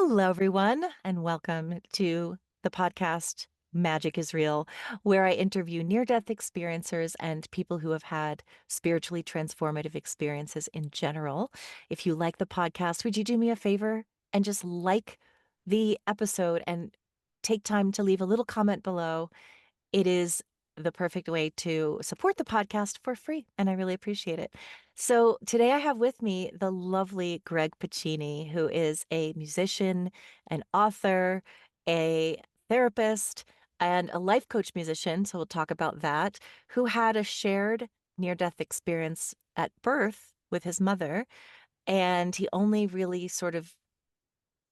Hello, everyone, and welcome to the podcast Magic is Real, where I interview near-death experiencers and people who have had spiritually transformative experiences in general. If you like the podcast, would you do me a favor and just like the episode and take time to leave a little comment below? It is the perfect way to support the podcast for free, and I really appreciate it. So today I have with me the lovely Greg Pacini, who is a musician, an author, a therapist, and a life coach musician. So we'll talk about that, who had a shared near-death experience at birth with his mother. And he only really sort of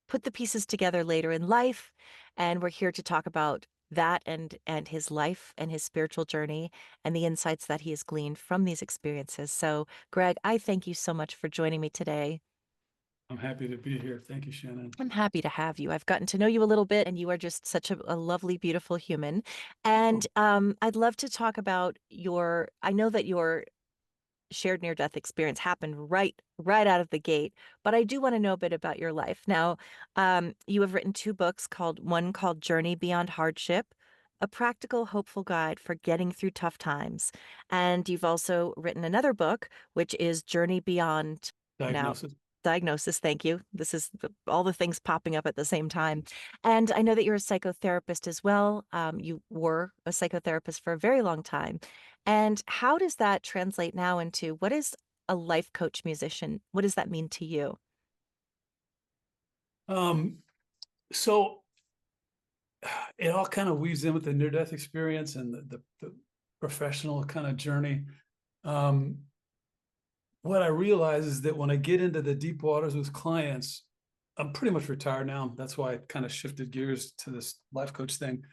put the pieces together later in life. And we're here to talk about that and his life and his spiritual journey and the insights that he has gleaned from these experiences. So, Greg, I thank you so much for joining me today. I'm happy to be here. Thank you, Shannon. I'm happy to have you. I've gotten to know you a little bit, and you are just such a lovely, beautiful human. Oh, And I'd love to talk about I know that your shared near-death experience happened right out of the gate, but I do want to know a bit about your life. Now, you have written two books one called Journey Beyond Hardship, a practical, hopeful guide for getting through tough times. And you've also written another book, which is Journey Beyond now diagnosis. Diagnosis. Thank you. This is all the things popping up at the same time. And I know that you're a psychotherapist as well. You were a psychotherapist for a very long time. And how does that translate now into what is a life coach musician? What does that mean to you? Um, so it all kind of weaves in with the near-death experience and the professional kind of journey. Um, what I realize is that when I get into the deep waters with clients, I'm pretty much retired now. That's why I kind of shifted gears to this life coach thing,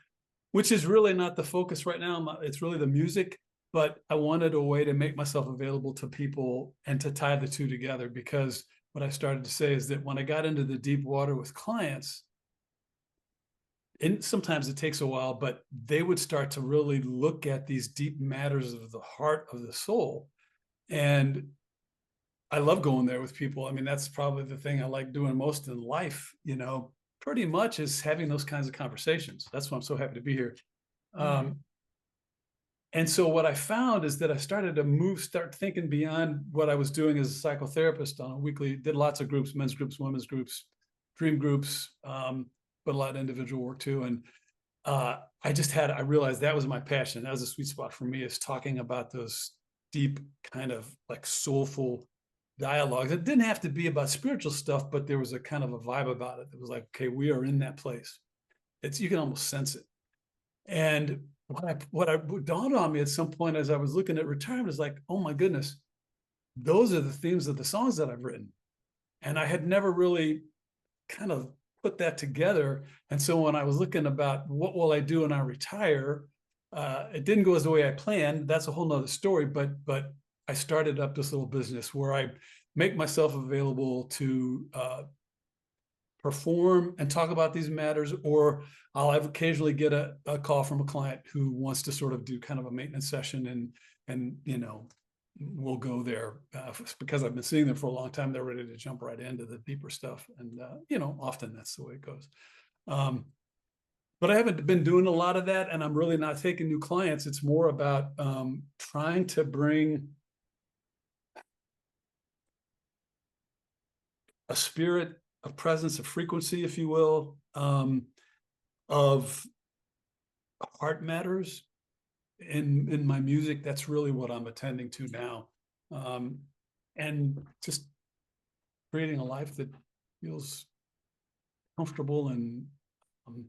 which is really not the focus right now. It's really the music, but I wanted a way to make myself available to people and to tie the two together, because what I started to say is that when I got into the deep water with clients, and sometimes it takes a while, but they would start to really look at these deep matters of the heart of the soul. And I love going there with people. I mean, that's probably the thing I like doing most in life, pretty much is having those kinds of conversations. That's why I'm so happy to be here. Mm. Um, And so what I found is that I started to start thinking beyond what I was doing as a psychotherapist on a weekly, did lots of groups, men's groups, women's groups, dream groups, but a lot of individual work too. And I realized that was my passion. That was a sweet spot for me, is talking about those deep kind of like soulful dialogues. It didn't have to be about spiritual stuff, but there was a kind of a vibe about it. It was like, okay, we are in that place. You can almost sense it. And what dawned on me at some point as I was looking at retirement is like, oh my goodness, those are the themes of the songs that I've written. And I had never really kind of put that together. And so when I was looking about what will I do when I retire, it didn't go as the way I planned. That's a whole nother story. But I started up this little business where I make myself available to perform and talk about these matters, or I'll have occasionally get a call from a client who wants to sort of do kind of a maintenance session, and we'll go there because I've been seeing them for a long time. They're ready to jump right into the deeper stuff, and often that's the way it goes. But I haven't been doing a lot of that, and I'm really not taking new clients. It's more about trying to bring a spirit, a presence, a frequency, if you will, of heart matters in my music. That's really what I'm attending to now, and just creating a life that feels comfortable. And um,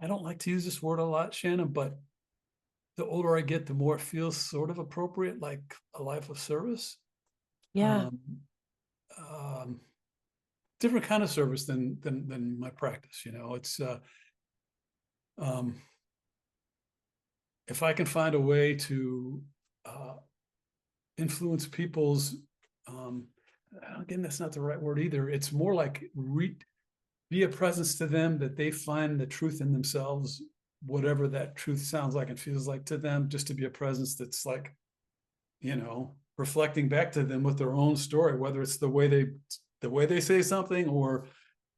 I don't like to use this word a lot, Shannon, but the older I get, the more it feels sort of appropriate, like a life of service. Yeah. um, um, Different kind of service than my practice. It's um, if I can find a way to uh, influence people's, um, again, that's not the right word either. It's more like be a presence to them, that they find the truth in themselves, whatever that truth sounds like and feels like to them, just to be a presence that's like, reflecting back to them with their own story, whether it's the way they say something, or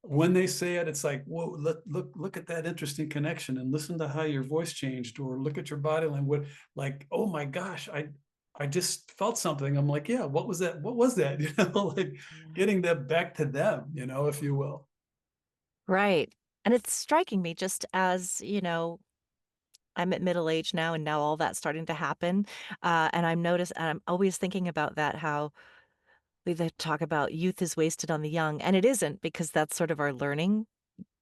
when they say it, it's like, whoa, look at that interesting connection, and listen to how your voice changed, or look at your body language. Like, oh my gosh, I just felt something. I'm like, yeah, what was that? What was that? Like getting that back to them, if you will. Right. And it's striking me just as, I'm at middle age now and now all that's starting to happen. And I'm always thinking about that, how they talk about youth is wasted on the young. And it isn't, because that's sort of our learning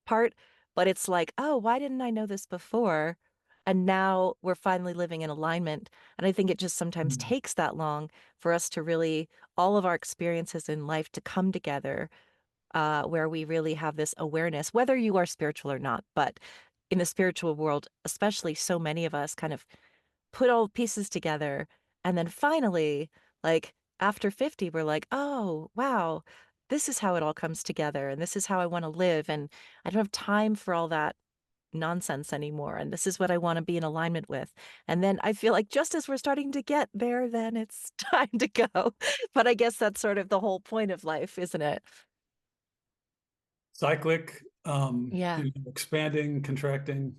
part. But it's like, oh, why didn't I know this before? And now we're finally living in alignment. And I think it just sometimes Mm. takes that long for us to really, all of our experiences in life to come together, where we really have this awareness, whether you are spiritual or not. But in the spiritual world, especially, so many of us kind of put all pieces together. And then finally, like after 50, we're like, oh, wow, this is how it all comes together. And this is how I want to live. And I don't have time for all that nonsense anymore. And this is what I want to be in alignment with. And then I feel like just as we're starting to get there, then it's time to go. But I guess that's sort of the whole point of life, isn't it? Cyclic, Yeah. expanding, contracting.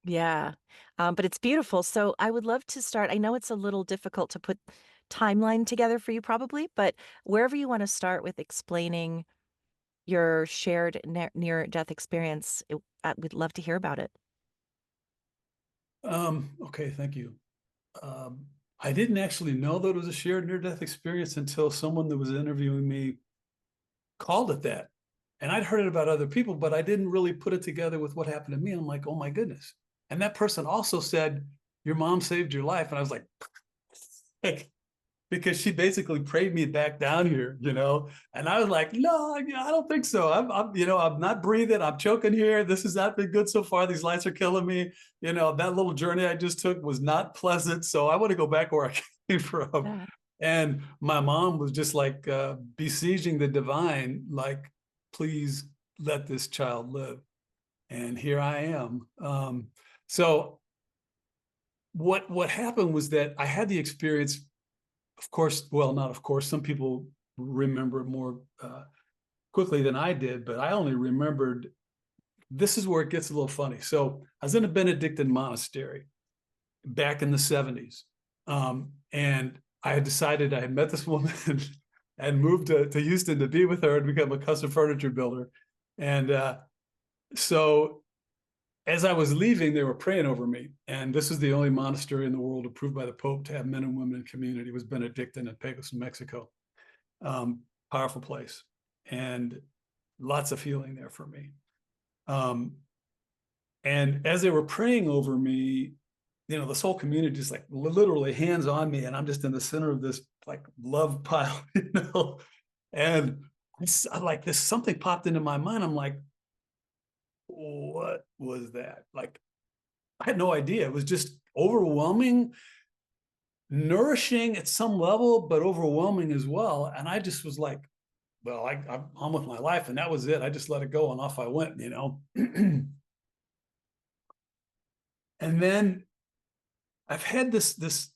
Yeah. But it's beautiful. So I would love to start. I know it's a little difficult to put timeline together for you probably, but wherever you want to start with explaining your shared near-death experience, I would love to hear about it. Okay, thank you. Um, I didn't actually know that it was a shared near-death experience until someone that was interviewing me called it that. And I'd heard it about other people, but I didn't really put it together with what happened to me. I'm like, oh my goodness. And that person also said, your mom saved your life. And I was like, because she basically prayed me back down here. And I was like, no, I don't think so. I'm not breathing. I'm choking here. This has not been good so far. These lights are killing me. That little journey I just took was not pleasant. So I want to go back where I came from. Yeah. And my mom was just like besieging the divine, like, please let this child live. And here I am. So what happened was that I had the experience, of course, well, not of course, some people remember it more quickly than I did, but I only remembered, this is where it gets a little funny. So I was in a Benedictine monastery back in the 70s. And I had decided, I had met this woman and moved to Houston to be with her and become a custom furniture builder. And so as I was leaving, they were praying over me. And this is the only monastery in the world approved by the Pope to have men and women in community. It was Benedictine in Pecos, New Mexico. Um, Powerful place. And lots of healing there for me. And as they were praying over me, this whole community just like literally hands on me, and I'm just in the center of this like love pile. And it's like this, something popped into my mind. I'm like, what was that? Like, I had no idea. It was just overwhelming, nourishing at some level, but overwhelming as well. And I just was like, well, I'm on with my life. And that was it. I just let it go and off I went. And then I've had this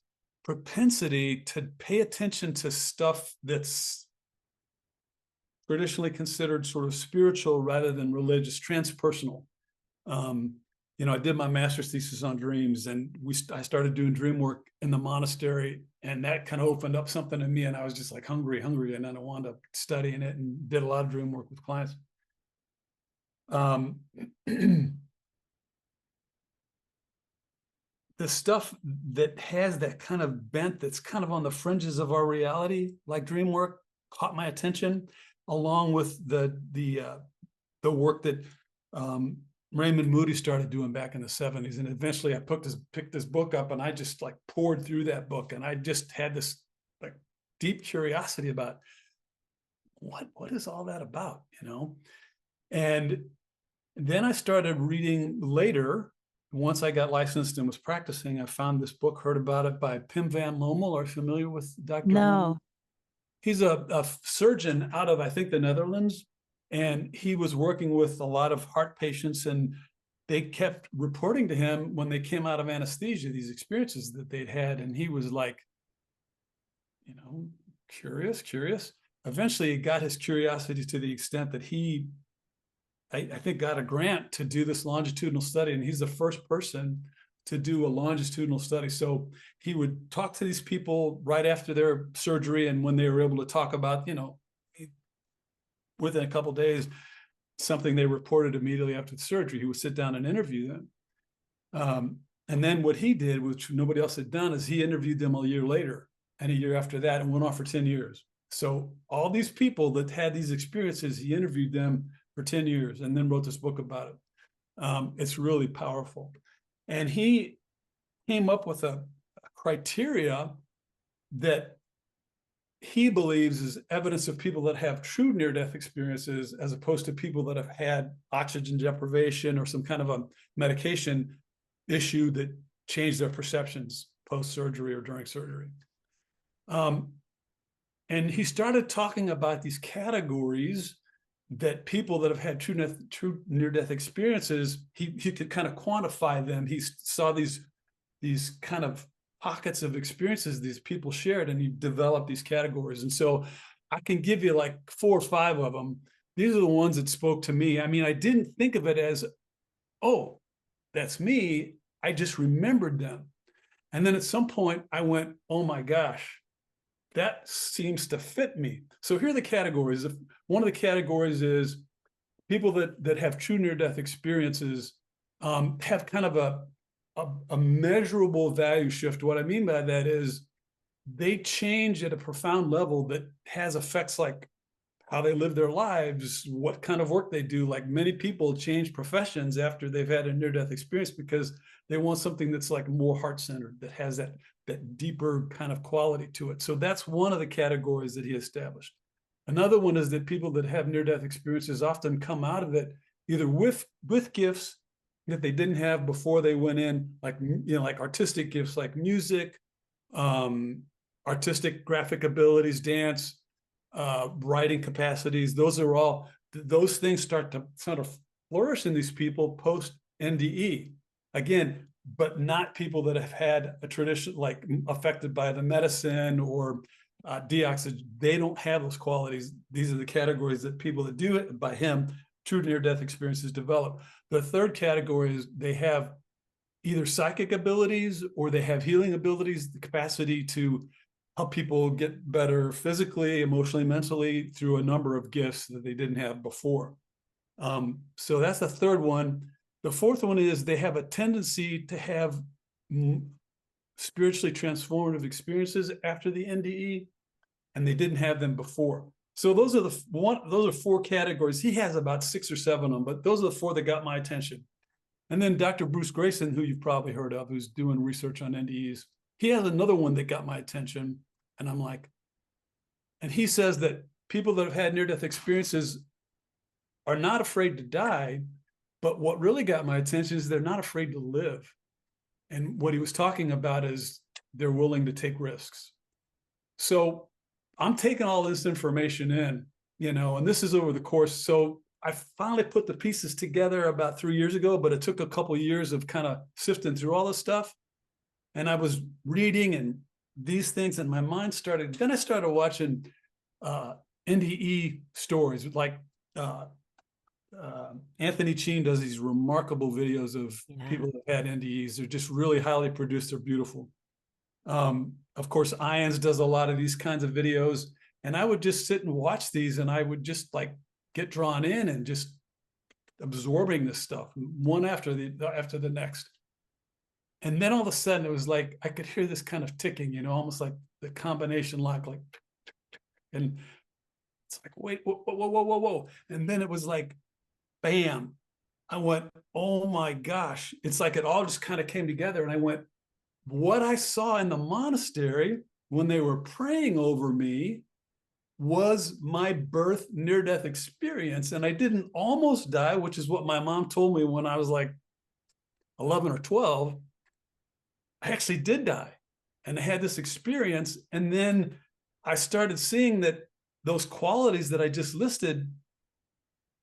propensity to pay attention to stuff that's traditionally considered sort of spiritual rather than religious, transpersonal. Um, I did my master's thesis on dreams, and I started doing dream work in the monastery, and that kind of opened up something in me, and I was just like hungry, and then I wound up studying it and did a lot of dream work with clients. The stuff that has that kind of bent, that's kind of on the fringes of our reality, like dream work, caught my attention, along with the work that Raymond Moody started doing back in the 70s. And eventually I picked this book up, and I just like poured through that book. And I just had this like deep curiosity about what is all that about. And then I started reading later. Once I got licensed and was practicing, I found this book, heard about it by Pim van Lommel. Are you familiar with Dr. Lommel? No. He's a surgeon out of, I think, the Netherlands. And he was working with a lot of heart patients, and they kept reporting to him when they came out of anesthesia, these experiences that they'd had. And he was like, curious. Eventually, he got his curiosity to the extent that he I think got a grant to do this longitudinal study, and he's the first person to do a longitudinal study. So he would talk to these people right after their surgery, and when they were able to talk about, within a couple of days, something they reported immediately after the surgery, he would sit down and interview them. And then what he did, which nobody else had done, is he interviewed them a year later and a year after that, and went on for 10 years. So all these people that had these experiences, he interviewed them for 10 years and then wrote this book about it. It's really powerful. And he came up with a criteria that he believes is evidence of people that have true near-death experiences, as opposed to people that have had oxygen deprivation or some kind of a medication issue that changed their perceptions post-surgery or during surgery. And he started talking about these categories that people that have had true near-death experiences, he could kind of quantify them. He saw these kind of pockets of experiences these people shared, and he developed these categories. And so I can give you like 4 or 5 of them. These are the ones that spoke to me. I mean, I didn't think of it as, oh, that's me. I just remembered them. And then at some point I went, oh my gosh, that seems to fit me. So here are the categories. One of the categories is people that have true near-death experiences have kind of a measurable value shift. What I mean by that is they change at a profound level that has effects like how they live their lives, what kind of work they do. Like many people change professions after they've had a near-death experience because they want something that's like more heart-centered, that has that deeper kind of quality to it. So that's one of the categories that he established. Another one is that people that have near-death experiences often come out of it either with gifts that they didn't have before they went in, like, like artistic gifts, like music, artistic graphic abilities, dance, writing capacities. Those things start to sort of flourish in these people post NDE. Again, but not people that have had a tradition, like affected by the medicine or deoxygen. They don't have those qualities. These are the categories that people that do it by him, true near-death experiences, develop. The third category is they have either psychic abilities or they have healing abilities, the capacity to help people get better physically, emotionally, mentally through a number of gifts that they didn't have before. So that's the third one. The fourth one is they have a tendency to have spiritually transformative experiences after the NDE, and they didn't have them before. So those are 4 categories. He has about 6 or 7 of them, but those are the 4 that got my attention. And then Dr. Bruce Grayson, who you've probably heard of, who's doing research on NDEs, he has another one that got my attention. And I'm like, and he says that people that have had near-death experiences are not afraid to die, but what really got my attention is they're not afraid to live. And what he was talking about is they're willing to take risks. So I'm taking all this information in, and this is over the course. So I finally put the pieces together about 3 years ago, but it took a couple of years of kind of sifting through all this stuff. And I was reading and these things, and my mind started, then I started watching NDE stories, like Anthony Cheen does these remarkable videos of people that had NDEs. They're just really highly produced. They're beautiful. Of course, Ions does a lot of these kinds of videos, and I would just sit and watch these, and I would just like get drawn in and just absorbing this stuff one after the next. And then all of a sudden it was like I could hear this kind of ticking, almost like the combination lock, like, and it's like, wait, whoa. And then it was like, bam. I went, oh my gosh. It's like it all just kind of came together. And I went, what I saw in the monastery when they were praying over me was my birth near-death experience. And I didn't almost die, which is what my mom told me when I was like 11 or 12. I actually did die. And I had this experience. And then I started seeing that those qualities that I just listed,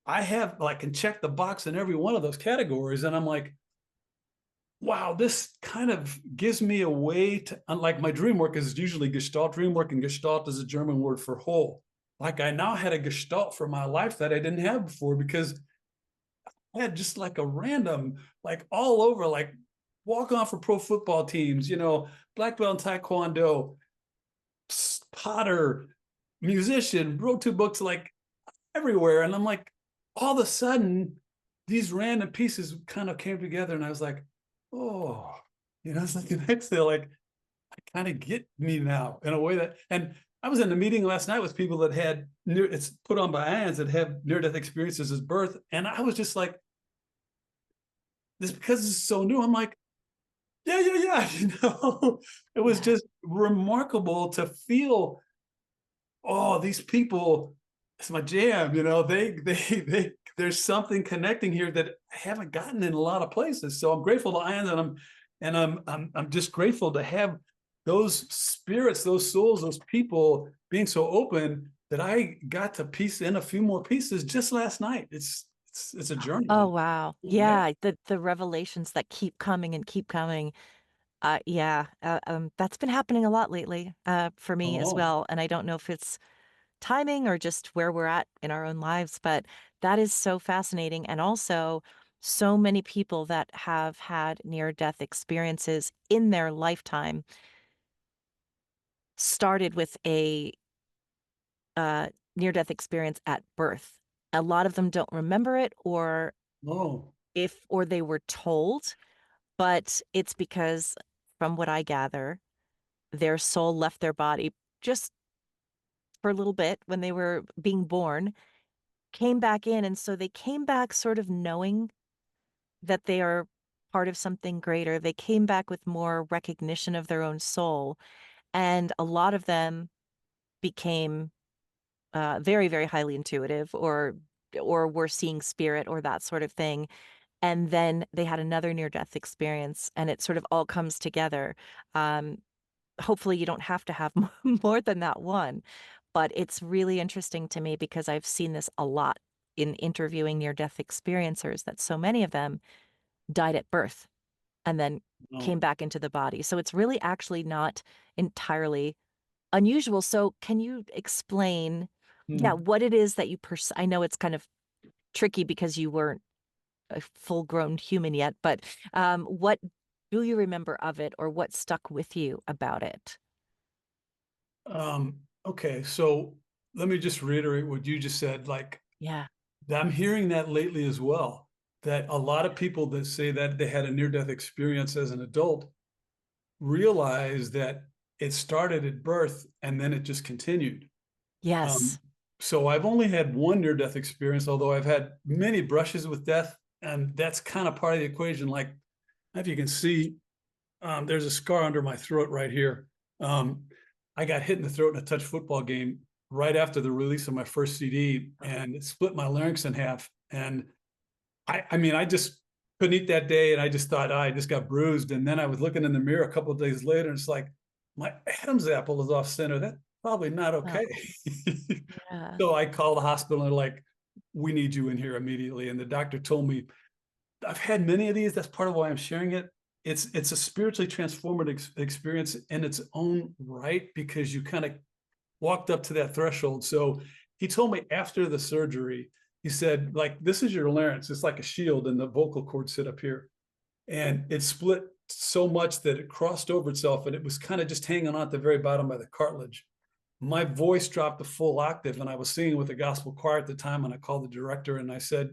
I have, like, can check the box in every one of those categories. And I'm like, wow, this kind of gives me a way to, unlike my dream work is usually Gestalt dream work, and Gestalt is a German word for whole. Like I now had a Gestalt for my life that I didn't have before, because had just like a random, like all over, like walk on for pro football teams, black belt in taekwondo, potter, musician, wrote 2 books, like everywhere. And I'm like, all of a sudden, these random pieces kind of came together, and I was like, oh, it's like an exhale, like I kind of get me now in a way that, and I was in a meeting last night with people that had it's put on by IANDS that have near-death experiences as birth. And I was just like, this, because it's so new, I'm like, yeah. It was Yeah. just remarkable to feel, oh, these people, it's my jam, there's something connecting here that I haven't gotten in a lot of places. So I'm grateful to Ian, and I'm just grateful to have those spirits, those souls, those people being so open that I got to piece in a few more pieces just last night. It's a Oh, journey. wow. Yeah. Yeah, the revelations that keep coming and keep coming. Yeah, that's been happening a lot lately, for me as Oh, well. And I don't know if it's timing or just where we're at in our own lives, but that is so fascinating. And also, so many people that have had near-death experiences in their lifetime started with a near-death experience at birth. A lot of them don't remember it, oh, or they were told, but it's because, from what I gather, their soul left their body just for a little bit when they were being born, came back in. And so they came back sort of knowing that they are part of something greater. They came back with more recognition of their own soul. And a lot of them became very, very highly intuitive, or were seeing spirit or that sort of thing. And then they had another near death experience, and it sort of all comes together. Um, Hopefully you don't have to have more than that one. But it's really interesting to me because I've seen this a lot in interviewing near death experiencers, that so many of them died at birth and then oh. came back into the body. So it's really actually not entirely unusual. So can you explain, yeah, Hmm. what it is that I know it's kind of tricky because you weren't a full grown human yet, but what do you remember of it, or what stuck with you about it? Okay, so let me just reiterate what you just said. Like, Yeah. I'm hearing that lately as well, that a lot of people that say that they had a near-death experience as an adult realize that it started at birth and then it just continued. Um, Yes. so I've only had one near-death experience, although I've had many brushes with death, and that's kind of part of the equation. Like, if you can see, there's a scar under my throat right here. Um, I got hit in the throat in a touch football game right after the release of my first CD, and it split my larynx in half. And I mean, I just couldn't eat that day, and I just thought, I just got bruised. And then I was looking in the mirror a couple of days later, and it's like, my Adam's apple is off center. That's probably not Oh, okay. yeah. So I called the hospital, and they're like, we need you in here immediately. And the doctor told me, I've had many of these. That's part of why I'm sharing it. It's a spiritually transformative experience in its own right, because you kind of walked up to that threshold. So he told me after the surgery, he said, like, this is your larynx. It's like a shield, and the vocal cords sit up here. And it split so much that it crossed over itself, and it was kind of just hanging on at the very bottom by the cartilage. My voice dropped a full octave, and I was singing with the gospel choir at the time. And I called the director and I said,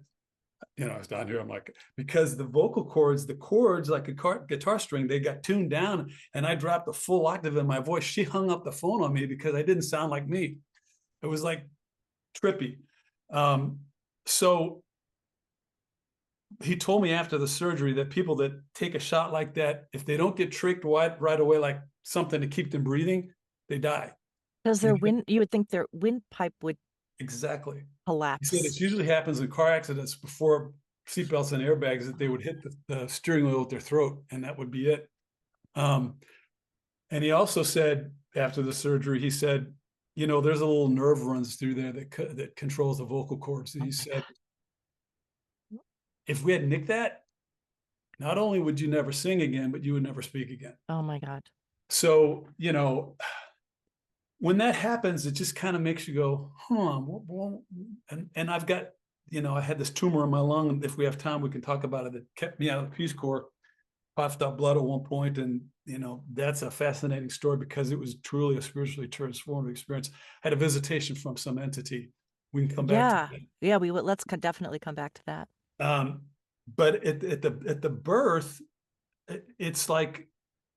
I was down here. I'm like, because the vocal cords, the chords, like a guitar string, they got tuned down, and I dropped a full octave in my voice. She hung up the phone on me because I didn't sound like me. It was like trippy. Um, so he told me after the surgery that people that take a shot like that, if they don't get tricked right away, like something to keep them breathing, they die. Because And you would think their windpipe would exactly. He said collapse. it usually happens in car accidents before seatbelts and airbags, that they would hit the steering wheel with their throat, and that would be it. Um, and he also said after the surgery, he said, there's a little nerve runs through there that controls the vocal cords. And Oh he my said, God. if we had nicked that, not only would you never sing again, but you would never speak again. Oh my God. So, when that happens, it just kind of makes you go, huh? And I've got I had this tumor in my lung. And if we have time, we can talk about it. That kept me out of the Peace Corps, coughed up blood at one point, and that's a fascinating story because it was truly a spiritually transformative experience. I had a visitation from some entity. We can come back to Yeah. Yeah, we would let's definitely come back to that. that. But at the birth, it's like,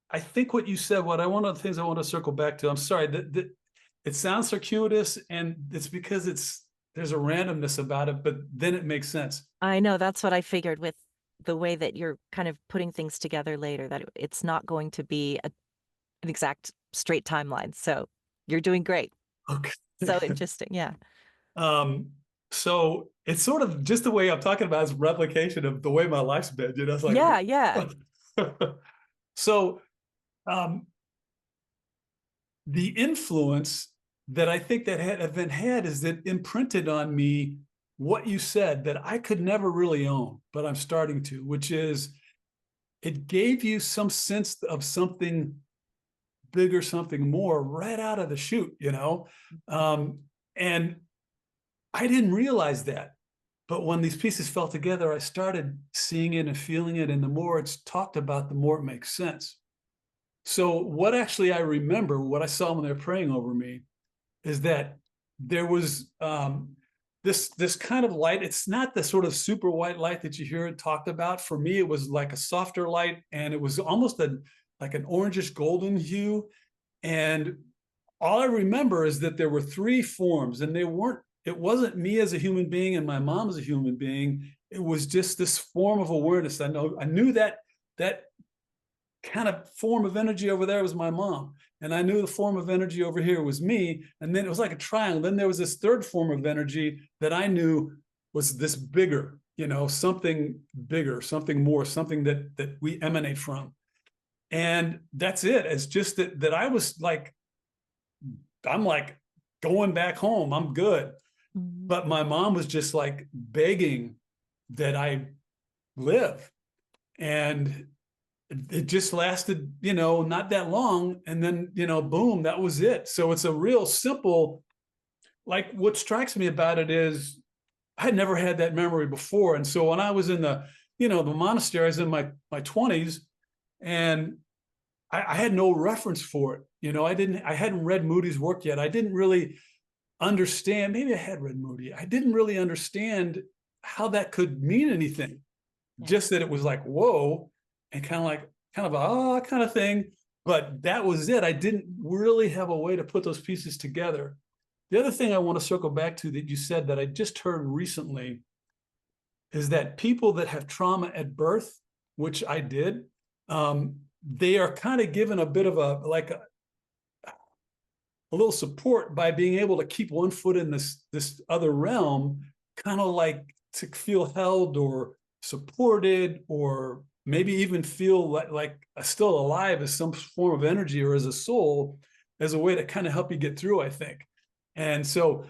I think what you said. One of the things I want to circle back to. I'm sorry that it sounds circuitous, and it's because there's a randomness about it, but then it makes sense. I know that's what I figured with the way that you're kind of putting things together later, that it's not going to be an exact straight timeline. So you're doing great. Okay. So interesting. Yeah. Um, so it's sort of just the way I'm talking about is replication of the way my life's been. It's like, Yeah. Yeah. so um, the influence that I think that event had is that imprinted on me what you said that I could never really own, but I'm starting to, which is it gave you some sense of something bigger, something more right out of the chute. And I didn't realize that. But when these pieces fell together, I started seeing it and feeling it. And the more it's talked about, the more it makes sense. So, what actually I remember, what I saw when they were praying over me, is that there was this kind of light. It's not the sort of super white light that you hear it talked about. For me, it was like a softer light, and it was almost like an orangish golden hue. And all I remember is that there were three forms, and it wasn't me as a human being and my mom as a human being. It was just this form of awareness. I knew that kind of form of energy over there was my mom. And I knew the form of energy over here was me. And then it was like a triangle. Then there was this third form of energy that I knew was this bigger, something bigger, something more, something that we emanate from. And that's it. It's just that I was like, I'm like going back home. I'm good. Mhm. But my mom was just like begging that I live. And it just lasted, not that long. And then, boom, that was it. So it's a real simple, like what strikes me about it is I had never had that memory before. And so when I was in the monastery, I was in my 20s, and I had no reference for it. I hadn't read Moody's work yet. I didn't really understand. Maybe I had read Moody. I didn't really understand how that could mean anything. Yeah. Just that it was like, whoa, and kind of a kind of thing. But that was it. I didn't really have a way to put those pieces together. The other thing I want to circle back to that you said that I just heard recently is that people that have trauma at birth, which I did, they are kind of given a bit of a little support by being able to keep one foot in this other realm, kind of like to feel held or supported, or maybe even feel like still alive as some form of energy or as a soul, as a way to kind of help you get through, I think. And so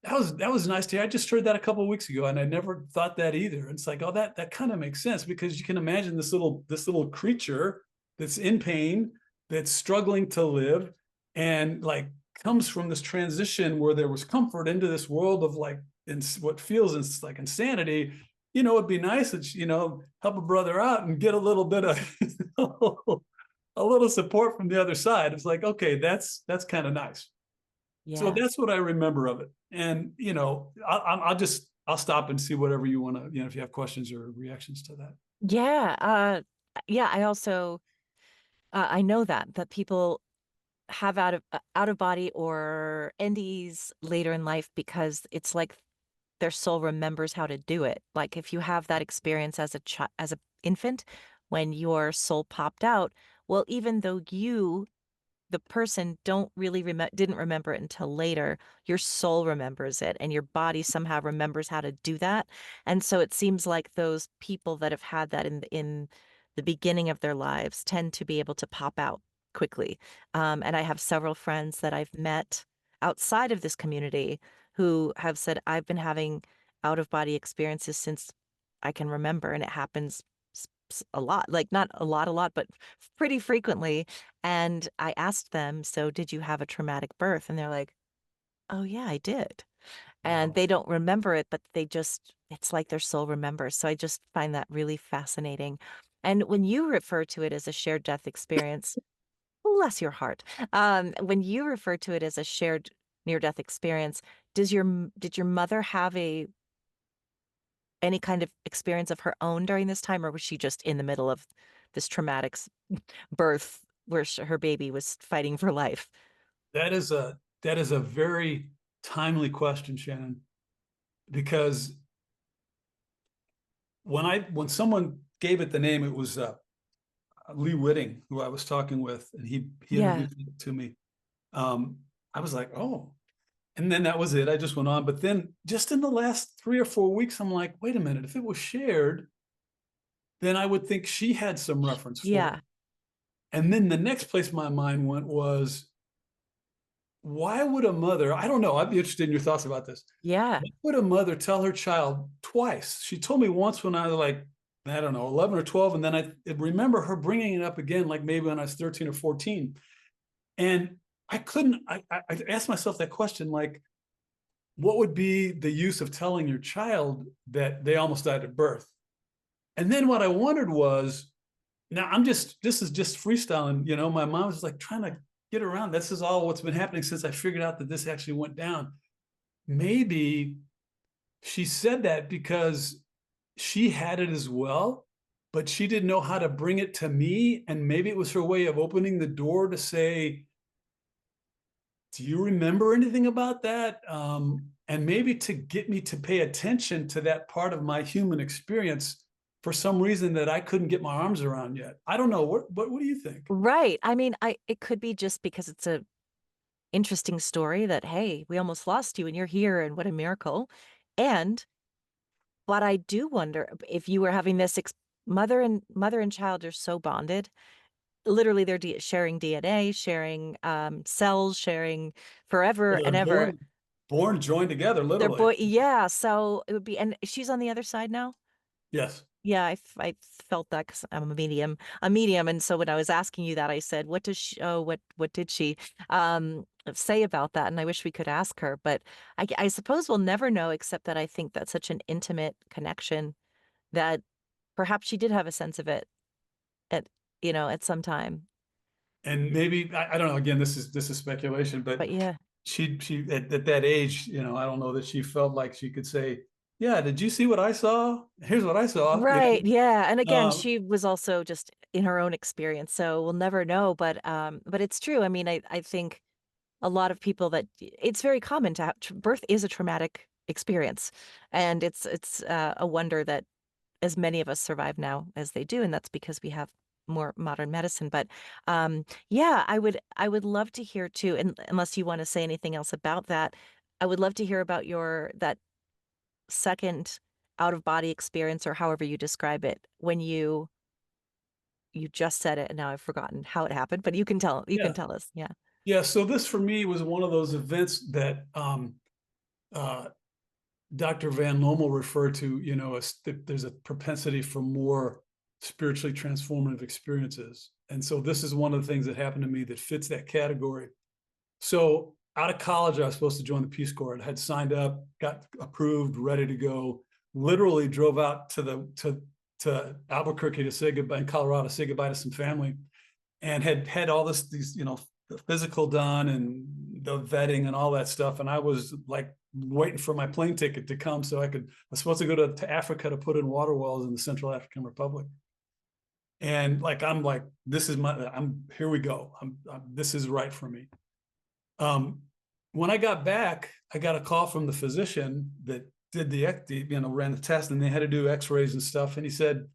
that was nice to hear. I just heard that a couple of weeks ago, and I never thought that either. And it's like, oh, that kind of makes sense, because you can imagine this little creature that's in pain, that's struggling to live, and like comes from this transition where there was comfort into this world of like in what feels like insanity. It'd be nice that help a brother out and get a little bit of a little support from the other side. It's like, okay, that's kind of nice. So Yeah. that's what I remember of it. And I'll stop and see whatever you want to, if you have questions or reactions to that. Yeah. Yeah. I also, I know that people have out of body or NDEs later in life because it's like their soul remembers how to do it. Like if you have that experience as as a infant, when your soul popped out, well, even though the person didn't remember it until later, your soul remembers it and your body somehow remembers how to do that. And so it seems like those people that have had that in the beginning of their lives tend to be able to pop out quickly. And I have several friends that I've met outside of this community who have said, I've been having out of body experiences since I can remember, and it happens a lot, like not a lot, but pretty frequently. And I asked them, so did you have a traumatic birth? And they're like, oh, yeah, I did. and Wow. they don't remember it, but it's like their soul remembers. So I just find that really fascinating. And when you refer to it as a shared death experience, bless your heart. When you refer to it as a shared near death experience, did your mother have any kind of experience of her own during this time, or was she just in the middle of this traumatic birth where her baby was fighting for life? That is a very timely question, Shannon, because when someone gave it the name, it was Lee Whitting, who I was talking with, and he Yeah, introduced it to me. Um, I was like, oh, and then that was it. I just went on, but then just in the last 3 or 4 weeks, I'm like, wait a minute, if it was shared, then I would think she had some reference for it. yeah, And then the next place my mind went was, why would a mother, I don't know, I'd be interested in your thoughts about this. yeah. Why would a mother tell her child twice? She told me once when I was like, I don't know, 11 or 12. And then I remember her bringing it up again, like maybe when I was 13 or 14. And I asked myself that question, like, what would be the use of telling your child that they almost died at birth? And then what I wondered was, now this is just freestyling, my mom was like trying to get around. This is all what's been happening since I figured out that this actually went down. Maybe she said that because she had it as well, but she didn't know how to bring it to me. And maybe it was her way of opening the door to say, do you remember anything about that? And maybe to get me to pay attention to that part of my human experience for some reason that I couldn't get my arms around yet. I don't know. What do you think? Right. I mean, I it could be just because it's a interesting story that, hey, we almost lost you and you're here and what a miracle. And but I do wonder if you were having this mother and child are so bonded. Literally, they're sharing DNA, sharing cells, sharing forever Well, and they're ever. born joined together, They're literally. boy, yeah. So it would be, and she's on the other side now. Yes. Yeah, I felt that because I'm a medium, and so when I was asking you that, I said, "What does she? Oh, what did she say about that?" And I wish we could ask her, but I suppose we'll never know, except that I think that's such an intimate connection that perhaps she did have a sense of it at at some time. And maybe I don't know. Again, this is speculation, but But yeah, she at that age, I don't know that she felt like she could say, "Yeah, did you see what I saw? Here's what I saw." right, yeah. And again, Um, she was also just in her own experience, so we'll never know. But it's true. I mean, I think a lot of people that it's very common to have birth is a traumatic experience, and it's a wonder that as many of us survive now as they do, and that's because we have more modern medicine. But yeah, I would love to hear too, and unless you want to say anything else about that, I would love to hear about your that second out of body experience, or however you describe it, when you just said it and now I've forgotten how it happened, but you yeah, can tell us. Yeah. yeah. So this for me was one of those events that uh, Dr. Van Lommel referred to, as there's a propensity for more spiritually transformative experiences. And so this is one of the things that happened to me that fits that category. So out of college, I was supposed to join the Peace Corps. I had signed up, got approved, ready to go. Literally drove out to Albuquerque to say goodbye in Colorado, say goodbye to some family, and had all these the physical done and the vetting and all that stuff. And I was like waiting for my plane ticket to come so I was supposed to go to Africa to put in water wells in the Central African Republic. And like I'm like, this is I'm here we go. This is right for me. Um, when I got back, I got a call from the physician that did ran the test, and they had to do X-rays and stuff. And he said,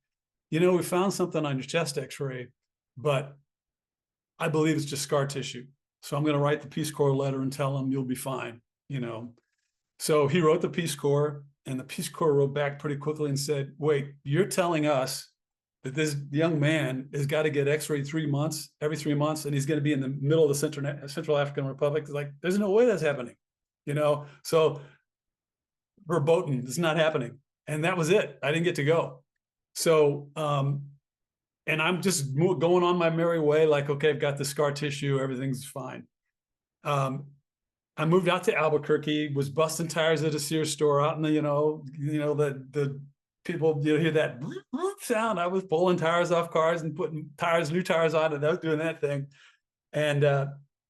we found something on your chest X-ray, but I believe it's just scar tissue. So I'm going to write the Peace Corps letter and tell them you'll be fine. So he wrote the Peace Corps, and the Peace Corps wrote back pretty quickly and said, "Wait, you're telling us that this young man has got to get X-rayed every 3 months, and he's going to be in the middle of the Central African Republic?" It's like, there's no way that's happening. So verboten, it's not happening, and that was it. I didn't get to go. So and I'm just going on my merry way, like, okay, I've got the scar tissue, everything's fine. Um, I moved out to Albuquerque, was busting tires at a Sears store out in the, the people, hear that sound. I was pulling tires off cars and putting new tires on, and I was doing that thing. And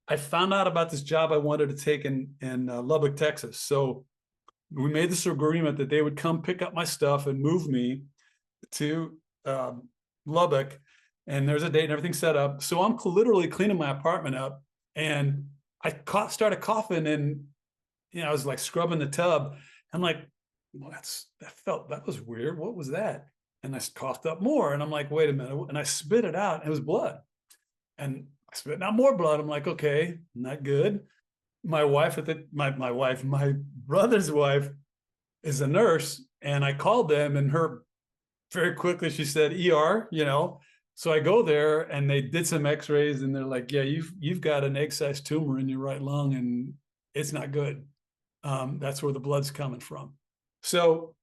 I found out about this job I wanted to take in Lubbock, Texas. So we made this agreement that they would come pick up my stuff and move me to Lubbock. And there's a date and everything set up. So I'm literally cleaning my apartment up, and I started coughing, and I was like scrubbing the tub. I'm like, well, that was weird. What was that? And I coughed up more, and I'm like, wait a minute. And I spit it out. And it was blood. And I spit out more blood. I'm like, okay, not good. My wife my brother's wife is a nurse, and I called them, and her very quickly she said ER, So I go there, and they did some X-rays, and they're like, yeah, you've got an egg-sized tumor in your right lung, and it's not good. That's where the blood's coming from. So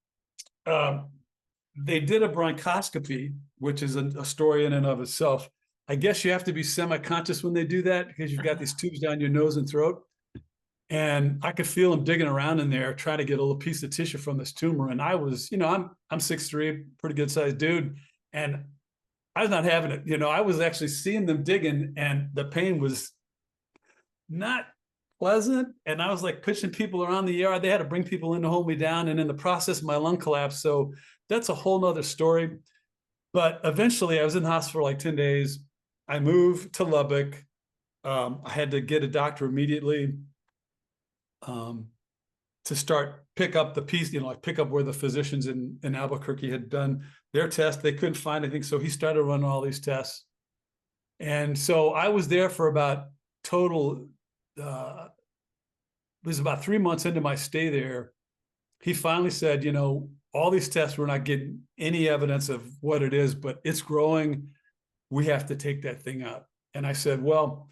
they did a bronchoscopy, which is a story in and of itself. I guess you have to be semi-conscious when they do that, because you've got these tubes down your nose and throat. And I could feel them digging around in there, trying to get a little piece of tissue from this tumor. And I was, I'm 6'3", pretty good sized dude. And I was not having it. I was actually seeing them digging, and the pain was not pleasant. And I was like pushing people around the yard. They had to bring people in to hold me down. And in the process, my lung collapsed. So that's a whole nother story. But eventually I was in the hospital for like 10 days. I moved to Lubbock. I had to get a doctor immediately to pick up the piece, pick up where the physicians in Albuquerque had done their test. They couldn't find anything. So he started running all these tests. And so I was there for about total, it was about 3 months into my stay there. He finally said, all these tests, we're not getting any evidence of what it is, but it's growing. We have to take that thing out. And I said, well,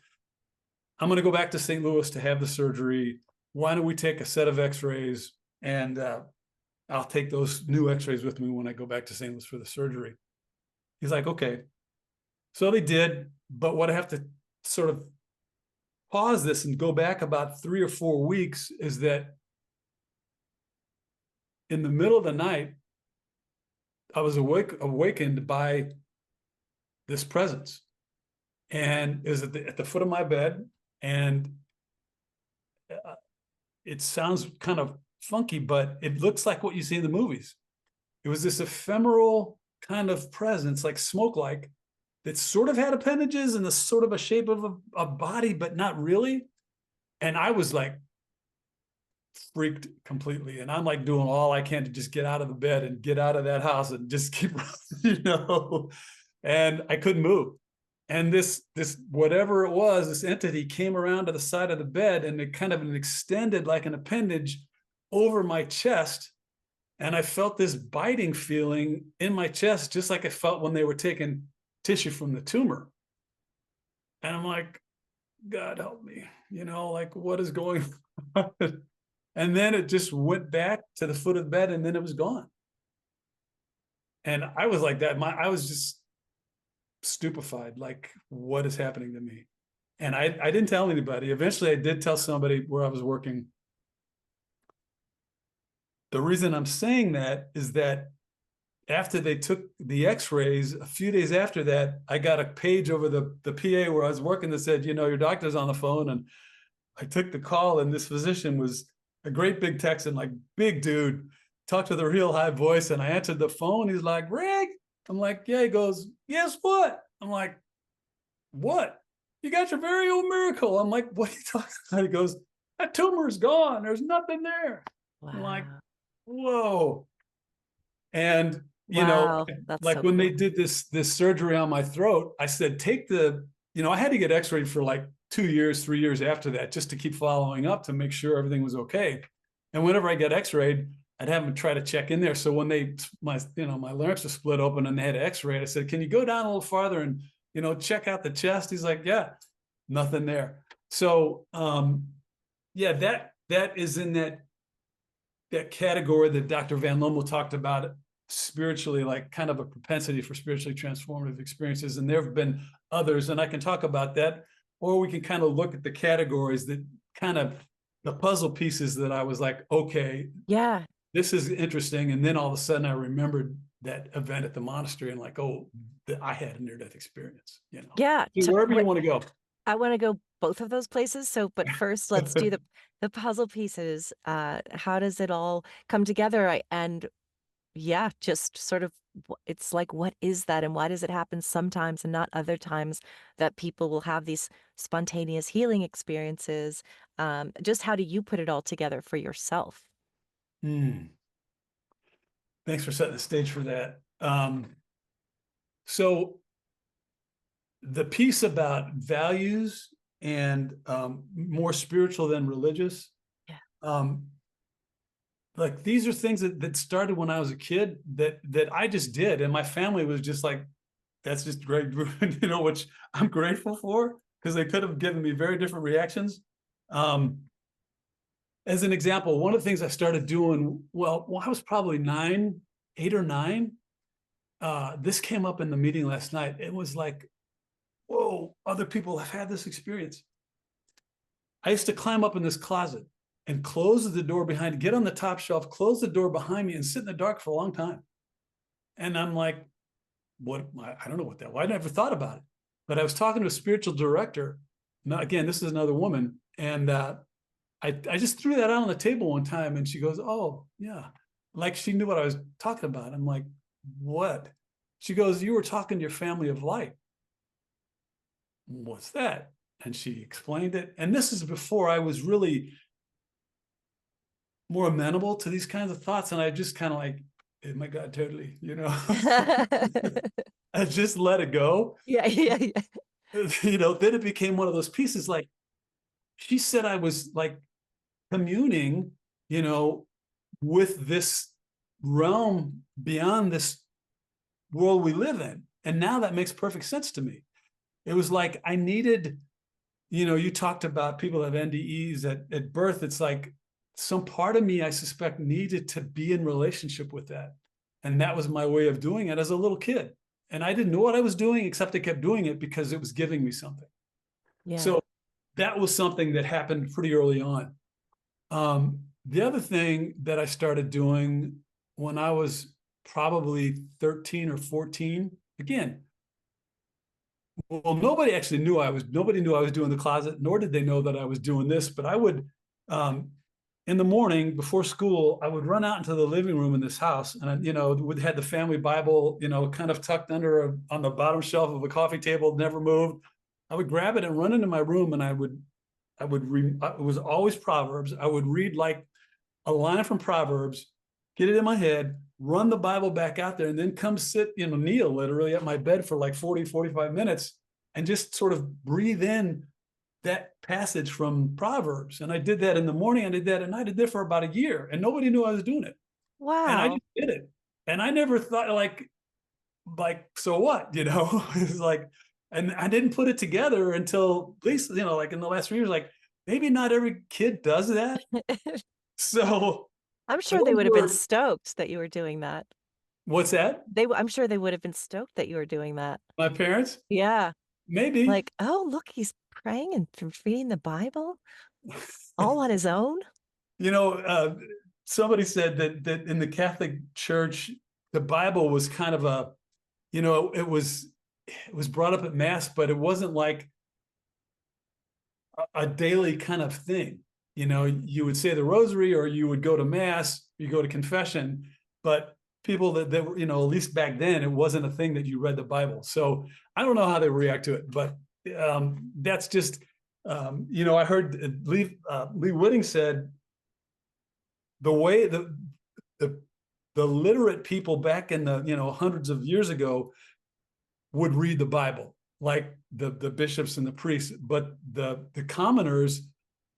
I'm going to go back to St. Louis to have the surgery. Why don't we take a set of X-rays, and I'll take those new X-rays with me when I go back to St. Louis for the surgery. He's like, okay. So they did. But what I have to sort of pause this and go back about 3 or 4 weeks is that in the middle of the night, I was awakened by this presence, and it was at the foot of my bed. And it sounds kind of funky, but it looks like what you see in the movies. It was this ephemeral kind of presence, like smoke-like, that sort of had appendages and the sort of a shape of a body, but not really. And I was like freaked completely. And I'm like doing all I can to just get out of the bed and get out of that house and just keep, and I couldn't move. And this whatever it was, this entity came around to the side of the bed, and it kind of extended like an appendage over my chest. And I felt this biting feeling in my chest, just like I felt when they were taking tissue from the tumor. And I'm like, God help me, like what is going on? And then it just went back to the foot of the bed, and then it was gone. And I was like that. I was just stupefied, like what is happening to me? And I didn't tell anybody. Eventually I did tell somebody where I was working. The reason I'm saying that is that after they took the X-rays, a few days after that, I got a page over the PA where I was working that said, your doctor's on the phone. And I took the call, and this physician was a great big Texan, like big dude, talked with a real high voice. And I answered the phone. He's like, Greg. I'm like, yeah. He goes, guess what? I'm like, what? You got your very own miracle. I'm like, what are you talking about? He goes, that tumor is gone. There's nothing there. Wow. I'm like, whoa. And, Wow, that's like so when cool. they did this surgery on my throat, I said, I had to get X-rayed for like 2 years, 3 years after that, just to keep following up to make sure everything was okay. And whenever I get X-rayed, I'd have them try to check in there. So when my larynx was split open and they had X-ray, I said, can you go down a little farther and, check out the chest? He's like, yeah, nothing there. So, yeah, that is in that category that Dr. Van Lommel talked about spiritually, like kind of a propensity for spiritually transformative experiences. And there have been others, and I can talk about that, or we can kind of look at the categories that kind of the puzzle pieces that I was like, okay, Yeah. this is interesting. And then all of a sudden I remembered that event at the monastery and like, oh, I had a near-death experience, Yeah. So wherever you want to go. I want to go both of those places. So, but first, let's do the puzzle pieces. How does it all come together? And yeah, just sort of, it's like, what is that, and why does it happen sometimes and not other times that people will have these spontaneous healing experiences? Just how do you put it all together for yourself? Hmm. Thanks for setting the stage for that. So the piece about values and more spiritual than religious, Yeah. um, like these are things that started when I was a kid that I just did, and my family was just like, "That's just great," which I'm grateful for because they could have given me very different reactions. Um, as an example, one of the things I started doing, well, I was probably 8 or 9. This came up in the meeting last night. It was like, whoa, other people have had this experience. I used to climb up in this closet and close the door behind, get on the top shelf, close the door behind me, and sit in the dark for a long time. And I'm like, what? I don't know what that was. I never thought about it. But I was talking to a spiritual director. Now, again, this is another woman. And I just threw that out on the table one time. And she goes, oh, yeah. Like she knew what I was talking about. I'm like, what? She goes, you were talking to your family of light. What's that? And she explained it. And this is before I was really more amenable to these kinds of thoughts. And I just kind of like, oh my God, totally, I just let it go. Yeah, yeah, yeah. Then it became one of those pieces. Like she said, I was like communing, you know, with this realm beyond this world we live in. And now that makes perfect sense to me. It was like I needed, you talked about people have NDEs at birth. It's like some part of me, I suspect, needed to be in relationship with that. And that was my way of doing it as a little kid. And I didn't know what I was doing, except I kept doing it because it was giving me something. Yeah. So that was something that happened pretty early on. The other thing that I started doing when I was probably 13 or 14, again, well, nobody knew I was doing the closet, nor did they know that I was doing this, but I would, in the morning before school, I would run out into the living room in this house and, would had the family Bible, kind of tucked on the bottom shelf of a coffee table, never moved. I would grab it and run into my room and I would read, it was always Proverbs. I would read like a line from Proverbs, get it in my head, run the Bible back out there, and then come sit, kneel literally at my bed for like 40, 45 minutes and just sort of breathe in that passage from Proverbs. And I did that in the morning. I did that at night. I did that for about a year and nobody knew I was doing it. And I Wow. just did it. And I never thought so what, it's like, and I didn't put it together until at least, like in the last 3 years, like maybe not every kid does that. So I'm those sure they would have been were, stoked that you were doing that. what's that? I'm sure they would have been stoked that you were doing that. My parents? Yeah. Maybe. Like, oh, look, he's praying and reading the Bible all on his own. You know, somebody said that in the Catholic Church, the Bible was kind of it was brought up at Mass, but it wasn't like a daily kind of thing. You would say the Rosary, or you would go to Mass, you go to confession, but people that were, at least back then, it wasn't a thing that you read the Bible. So I don't know how they react to it, but that's just, I heard Lee Whitting said the way the the literate people back in the hundreds of years ago would read the Bible, like the bishops and the priests, but the commoners,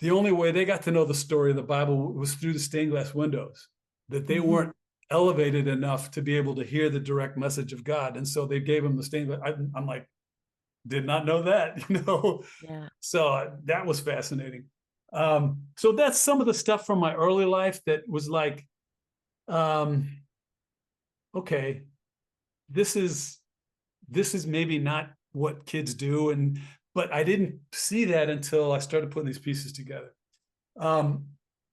the only way they got to know the story of the Bible was through the stained glass windows, that they Mhm. weren't elevated enough to be able to hear the direct message of God. And so they gave them the stained glass. I'm like, did not know that, Yeah. So that was fascinating. So that's some of the stuff from my early life that was like, um, okay, this is maybe not what kids do, but I didn't see that until I started putting these pieces together. Um,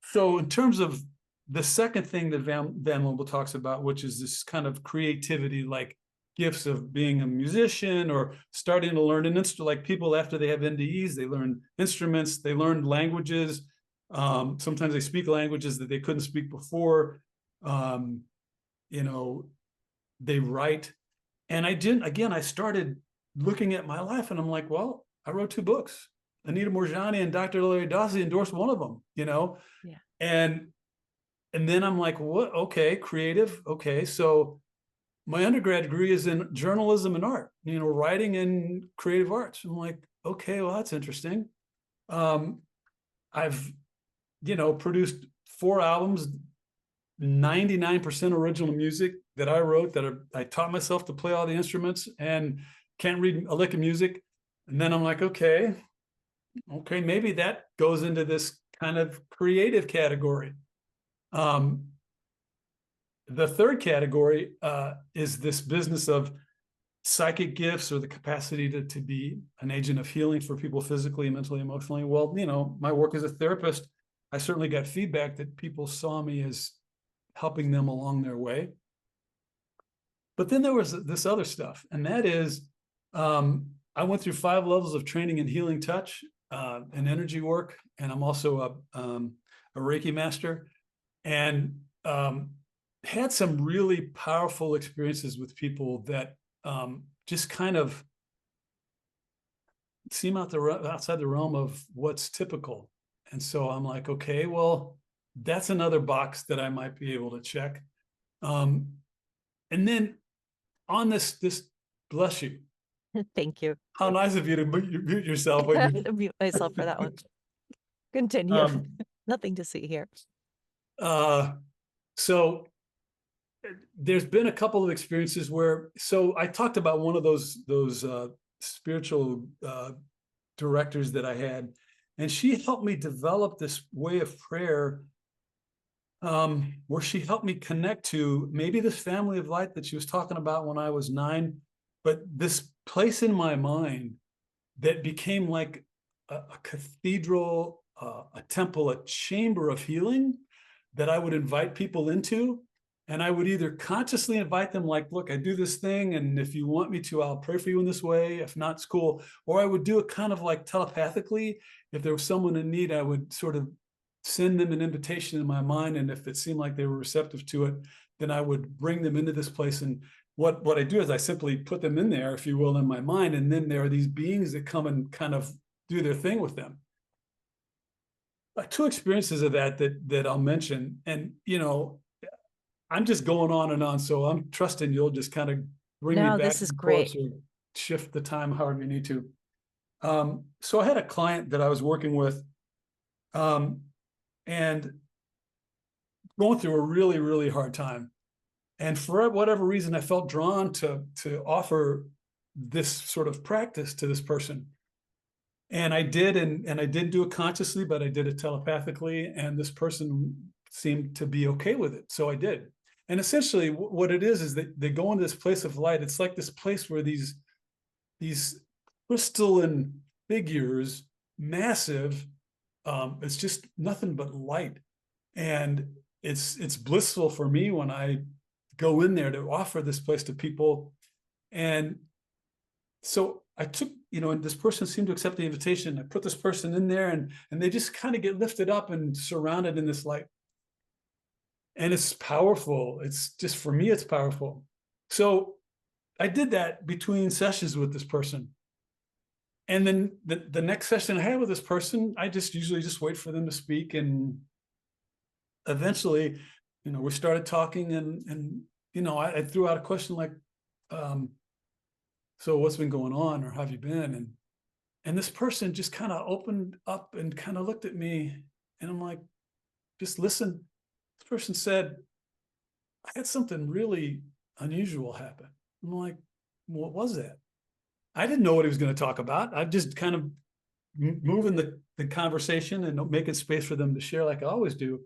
so in terms of the second thing that Van Lobel talks about, which is this kind of creativity, like gifts of being a musician or starting to learn an instrument, like people after they have NDEs, they learn instruments, they learn languages. Sometimes they speak languages that they couldn't speak before. Um, you know, they write. And I started looking at my life and I'm like, well, I wrote 2 books. Anita Moorjani and Dr. Larry Dossey endorsed one of them, Yeah. and then I'm like, what? Okay, creative. Okay, so my undergrad degree is in journalism and art, writing and creative arts. I'm like, okay, well, that's interesting. I've, produced 4 albums, 99% original music that I wrote, I taught myself to play all the instruments and can't read a lick of music. And then I'm like, okay, maybe that goes into this kind of creative category. The third category is this business of psychic gifts or the capacity to be an agent of healing for people physically, mentally, emotionally. Well, my work as a therapist, I certainly got feedback that people saw me as helping them along their way. But then there was this other stuff, and that is I went through 5 levels of training in healing touch and energy work, and I'm also a Reiki master, and had some really powerful experiences with people that just kind of seem outside the realm of what's typical. And so I'm like, okay, well, that's another box that I might be able to check. And then on this, bless you. Thank you. How nice of you to mute yourself when you. Mute myself for that one. Continue. Nothing to see here. So there's been a couple of experiences where, so I talked about one of those spiritual directors that I had, and she helped me develop this way of prayer where she helped me connect to maybe this family of light that she was talking about when I was 9, but this place in my mind that became like a cathedral, a temple, a chamber of healing that I would invite people into. And I would either consciously invite them, like, look, I do this thing, and if you want me to, I'll pray for you in this way. If not, it's cool. Or I would do it kind of like telepathically. If there was someone in need, I would sort of send them an invitation in my mind. And if it seemed like they were receptive to it, then I would bring them into this place. And what I do is I simply put them in there, if you will, in my mind. And then there are these beings that come and kind of do their thing with them. 2 experiences of that I'll mention. And, I'm just going on and on. So I'm trusting you'll just kind of bring me No, back this is and great. forth or shift the time however you need to. So I had a client that I was working with and going through a really, really hard time. And for whatever reason, I felt drawn to offer this sort of practice to this person. And I did, and I didn't do it consciously, but I did it telepathically. And this person seemed to be okay with it. So I did. And essentially what it is that they go into this place of light. It's like this place where these crystalline figures, massive, it's just nothing but light. And it's blissful for me when I go in there to offer this place to people. And so I took, and this person seemed to accept the invitation. I put this person in there and they just kind of get lifted up and surrounded in this light. And it's powerful. It's just, for me, it's powerful. So I did that between sessions with this person. And then the next session I had with this person, I just usually just wait for them to speak. And eventually, we started talking and I threw out a question like, so what's been going on, or how have you been? And this person just kind of opened up and kind of looked at me, and I'm like, just listen. This person said, I had something really unusual happen. I'm like, what was that? I didn't know what he was going to talk about. I'm just kind of moving the conversation and making space for them to share like I always do.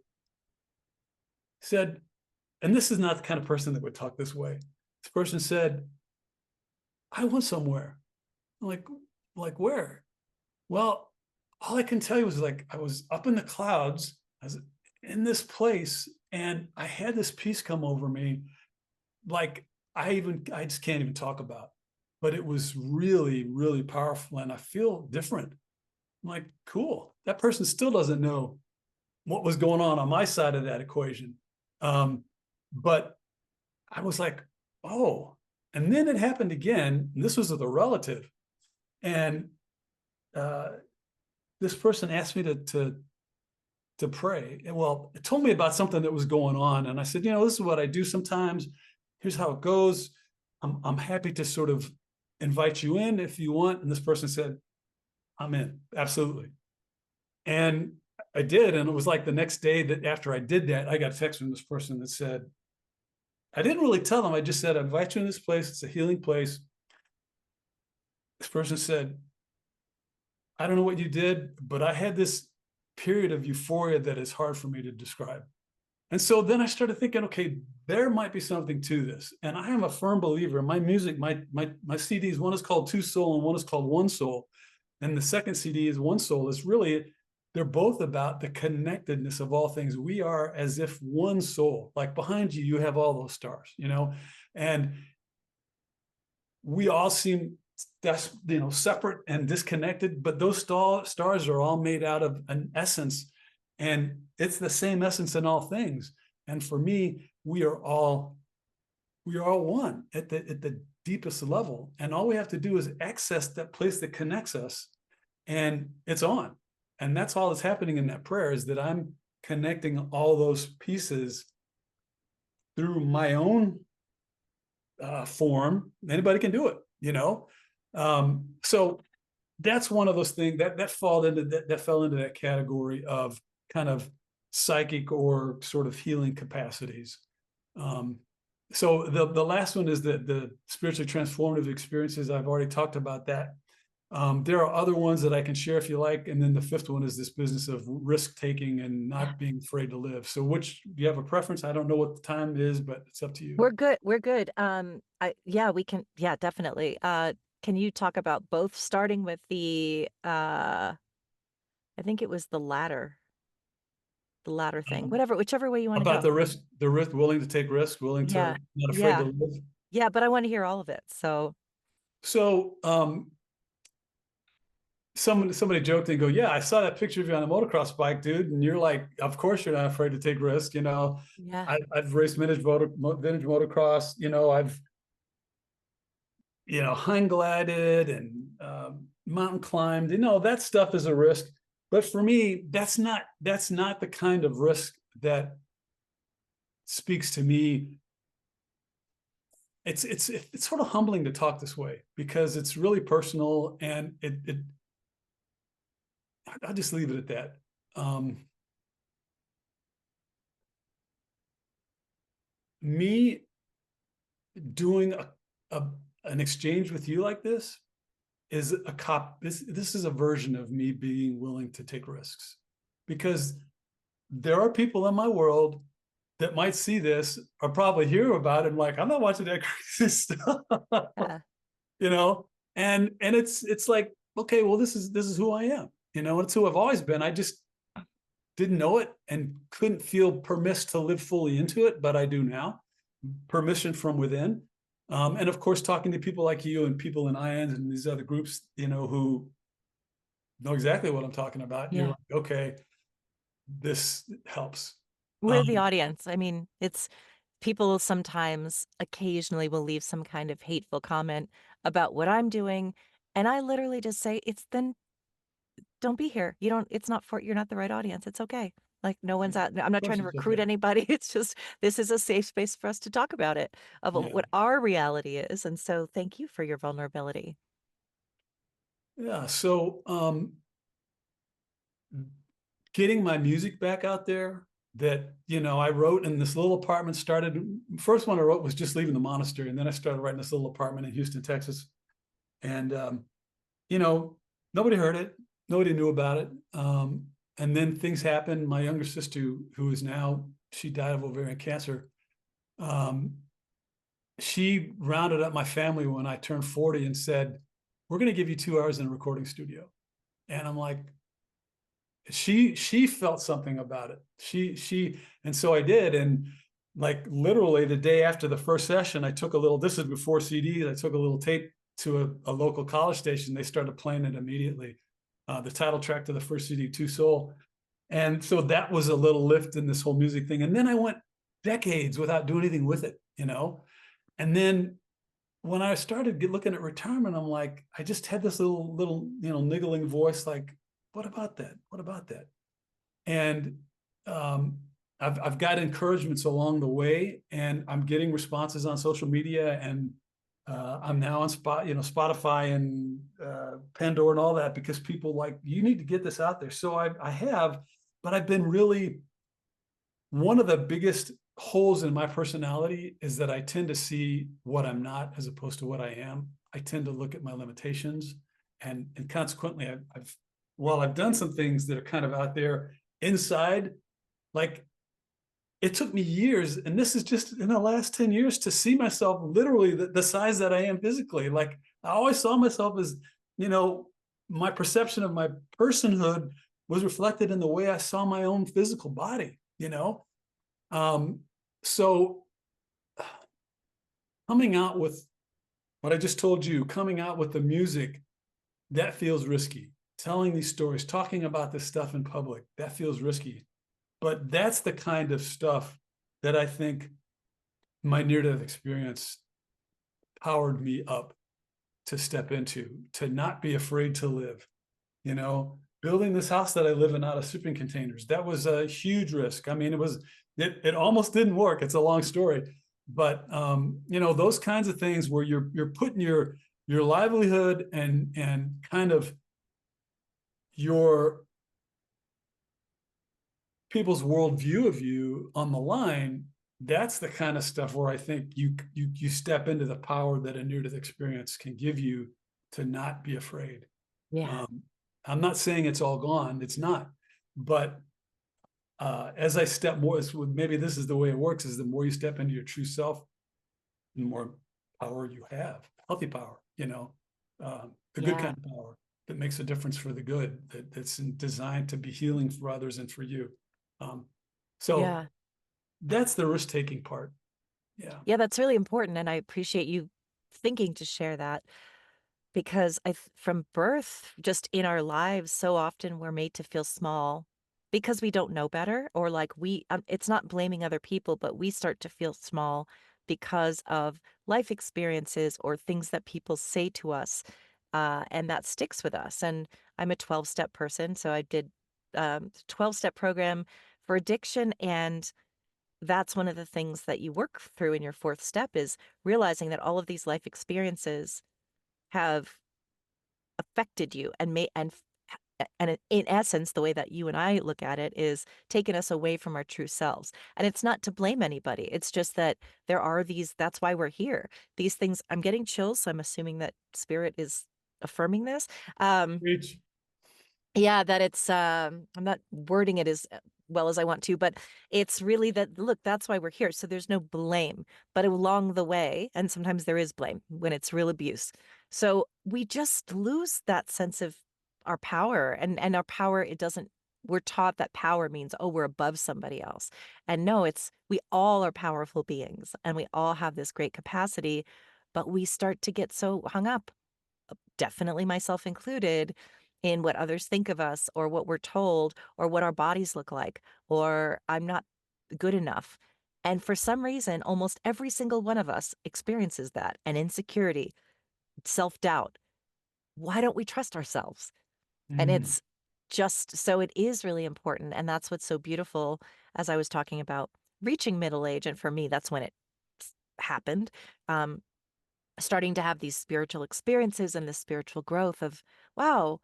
He said, and this is not the kind of person that would talk this way. This person said, I went somewhere. I'm like where? Well, all I can tell you was like, I was up in the clouds, I was in this place, and I had this peace come over me. Like I just can't even talk about, but it was really, really powerful. And I feel different. I'm like, cool. That person still doesn't know what was going on my side of that equation. Um, but I was like, oh, and then it happened again. And this was with a relative. And uh, this person asked me to pray. And well, it told me about something that was going on. And I said, this is what I do sometimes. Here's how it goes. I'm happy to sort of invite you in if you want. And this person said, I'm in. Absolutely. And I did. And it was like the next day that after I did that, I got a text from this person that said, I didn't really tell them. I just said, I invite you in this place. It's a healing place. This person said, I don't know what you did, but I had this period of euphoria that is hard for me to describe. And so then I started thinking, okay, there might be something to this. And I am a firm believer. My music, my CDs, one is called Two Soul and one is called One Soul. And the second CD is One Soul. It's really, they're both about the connectedness of all things. We are as if one soul. Like behind you, you have all those stars, and we all seem that's separate and disconnected, but those stars are all made out of an essence, and it's the same essence in all things. And for me, we are all one at the deepest level, and all we have to do is access that place that connects us, and it's on. And that's all that's happening in that prayer, is that I'm connecting all those pieces through my own form. Anybody can do it, so that's one of those things that fell into that category of kind of psychic or sort of healing capacities. So the last one is the spiritually transformative experiences. I've already talked about that. There are other ones that I can share if you like. And then the fifth one is this business of risk taking and not being afraid to live. So do you have a preference? I don't know what the time is, but it's up to you. We're good. We're good. Yeah, we can. Yeah, definitely. Can you talk about both, starting with I think it was the latter thing, whichever way you want to About go. the risk, willing to take risks, willing Yeah. to not afraid Yeah. to live. Yeah. But I want to hear all of it. So, So somebody joked and go, yeah, I saw that picture of you on a motocross bike, dude. And you're like, of course you're not afraid to take risks. yeah. I've raced vintage motocross. I've hang glided and mountain climbed. That stuff is a risk. But for me, that's not the kind of risk that speaks to me. It's sort of humbling to talk this way, because it's really personal, and I'll just leave it at that. Me doing an exchange with you like this is this is a version of me being willing to take risks, because there are people in my world that might see this or probably hear about it and like, I'm not watching that crazy stuff. Yeah. And it's like, okay, well, this is who I am, and it's who I've always been. I just didn't know it and couldn't feel permission to live fully into it, but I do now. Permission from within. And of course, talking to people like you and people in IANS and these other groups, who know exactly what I'm talking about. Yeah. You're like, okay, this helps. We're the audience. I mean, it's people sometimes occasionally will leave some kind of hateful comment about what I'm doing. And I literally just say, then don't be here. You're not the right audience. It's okay. Like, no one's out. I'm Of not trying course to it's recruit okay. anybody. It's just, this is a safe space for us to talk about it, of Yeah. what our reality is. And so thank you for your vulnerability. Yeah. So getting my music back out there, that I wrote in this little apartment. First one I wrote was just leaving the monastery, and then I started writing this little apartment in Houston, Texas. And nobody heard it, nobody knew about it. And then things happened. My younger sister, she died of ovarian cancer. She rounded up my family when I turned 40 and said, we're going to give you 2 hours in a recording studio. And I'm like, she felt something about it. And so I did. And like literally the day after the first session, I took a little, this is before CDs, I took a little tape to a local college station. They started playing it immediately. The title track to the first CD, Two Soul. And so that was a little lift in this whole music thing. And then I went decades without doing anything with it, you know? And then when I started looking at retirement, I'm like, I just had this little, niggling voice, like, what about that? What about that? And um, I've got encouragements along the way, and I'm getting responses on social media, and I'm now on Spotify and Pandora and all that, because people like, you need to get this out there. So I have, but I've been really, one of the biggest holes in my personality is that I tend to see what I'm not as opposed to what I am. I tend to look at my limitations, and consequently, while I've done some things that are kind of out there inside, like it took me years, and this is just in the last 10 years, to see myself literally the size that I am physically. Like I always saw myself as, you know, my perception of my personhood was reflected in the way I saw my own physical body, you know? Um, so coming out with what I just told you, coming out with the music, that feels risky. Telling these stories, talking about this stuff in public, that feels risky. But that's the kind of stuff that I think my near-death experience powered me up to step into, to not be afraid to live. You know, building this house that I live in out of shipping containers, that was a huge risk. I mean, it almost didn't work. It's a long story, but those kinds of things where you're putting your livelihood and kind of your people's worldview of you on the line. That's the kind of stuff where I think you step into the power that a near-death experience can give you, to not be afraid. Yeah. Um, I'm not saying it's all gone. It's not. But as I step more, maybe this is the way it works, is the more you step into your true self, the more power you have, healthy power, the good Yeah. kind of power that makes a difference for the good, that's designed to be healing for others and for you. Um, so Yeah. that's the risk-taking part. Yeah. Yeah, that's really important, and I appreciate you thinking to share that because from birth, just in our lives, so often we're made to feel small because we don't know better, or like it's not blaming other people, but we start to feel small because of life experiences or things that people say to us, and that sticks with us. And I'm a 12-step person, so I did 12-step program for addiction, and that's one of the things that you work through in your fourth step is realizing that all of these life experiences have affected you and in essence, the way that you and I look at it is taken us away from our true selves. And it's not to blame anybody. It's just that there are that's why we're here. These things, I'm getting chills, so I'm assuming that spirit is affirming this. Um, Preach. yeah, that I'm not wording it as well as I want to, but it's really that, look, that's why we're here. So there's no blame, but along the way, and sometimes there is blame when it's real abuse. So we just lose that sense of our power, and our power, we're taught that power means, oh, we're above somebody else. And no, we all are powerful beings and we all have this great capacity, but we start to get so hung up, definitely myself included, in what others think of us or what we're told or what our bodies look like, or I'm not good enough. And for some reason, almost every single one of us experiences that, and insecurity, self-doubt. Why don't we trust ourselves? And Mm. it's just so it is really important. And that's what's so beautiful, as I was talking about reaching middle age. And for me, that's when it happened. Um, Starting to have these spiritual experiences and this spiritual growth of, wow,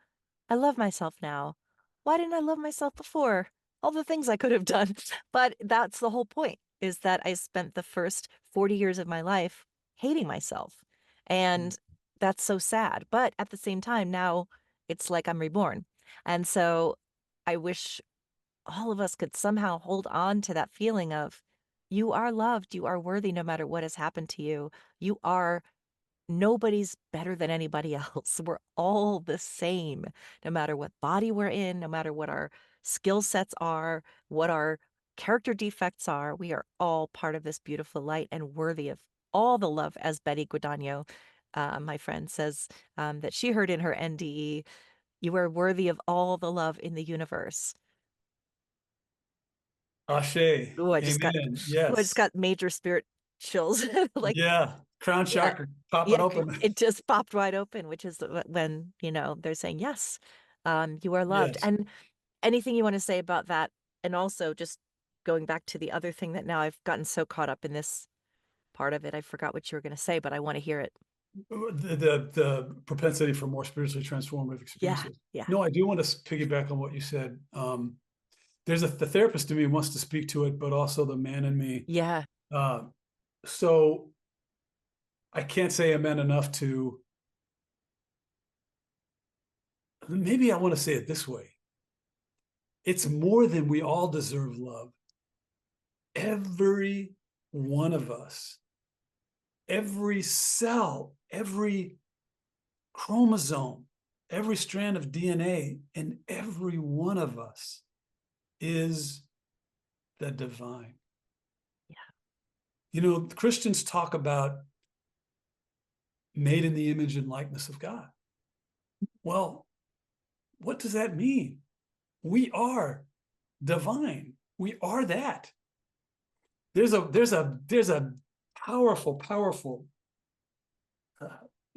I love myself now. Why didn't I love myself before? All the things I could have done. But that's the whole point, is that I spent the first 40 years of my life hating myself. And that's so sad. But at the same time, now it's like I'm reborn. And so I wish all of us could somehow hold on to that feeling of, you are loved, you are worthy no matter what has happened to you. You are Nobody's better than anybody else. We're all the same, no matter what body we're in, no matter what our skill sets are, what our character defects are. We are all part of this beautiful light and worthy of all the love, as Betty Guadagno, my friend, says that she heard in her NDE. You are worthy of all the love in the universe. Ashe. Oh, Amen. I just Yes. got major spirit chills. Like, Yeah. Crown yeah, chakra popping yeah, open. it just popped wide open, which is when, they're saying, yes, you are loved. Yes. And anything you want to say about that? And also just going back to the other thing that now I've gotten so caught up in this part of it, I forgot what you were going to say, but I want to hear it. The propensity for more spiritually transformative Yeah, experiences. yeah, No, I do want to piggyback on what you said. There's the therapist in me wants to speak to it, but also the man in me. yeah. Uh, so I can't say amen enough to, maybe I want to say it this way. It's more than we all deserve love. Every one of us, every cell, every chromosome, every strand of DNA in every one of us is the divine. You know, Christians talk about made in the image and likeness of God. Well, what does that mean? We are divine. We are that. There's a powerful uh,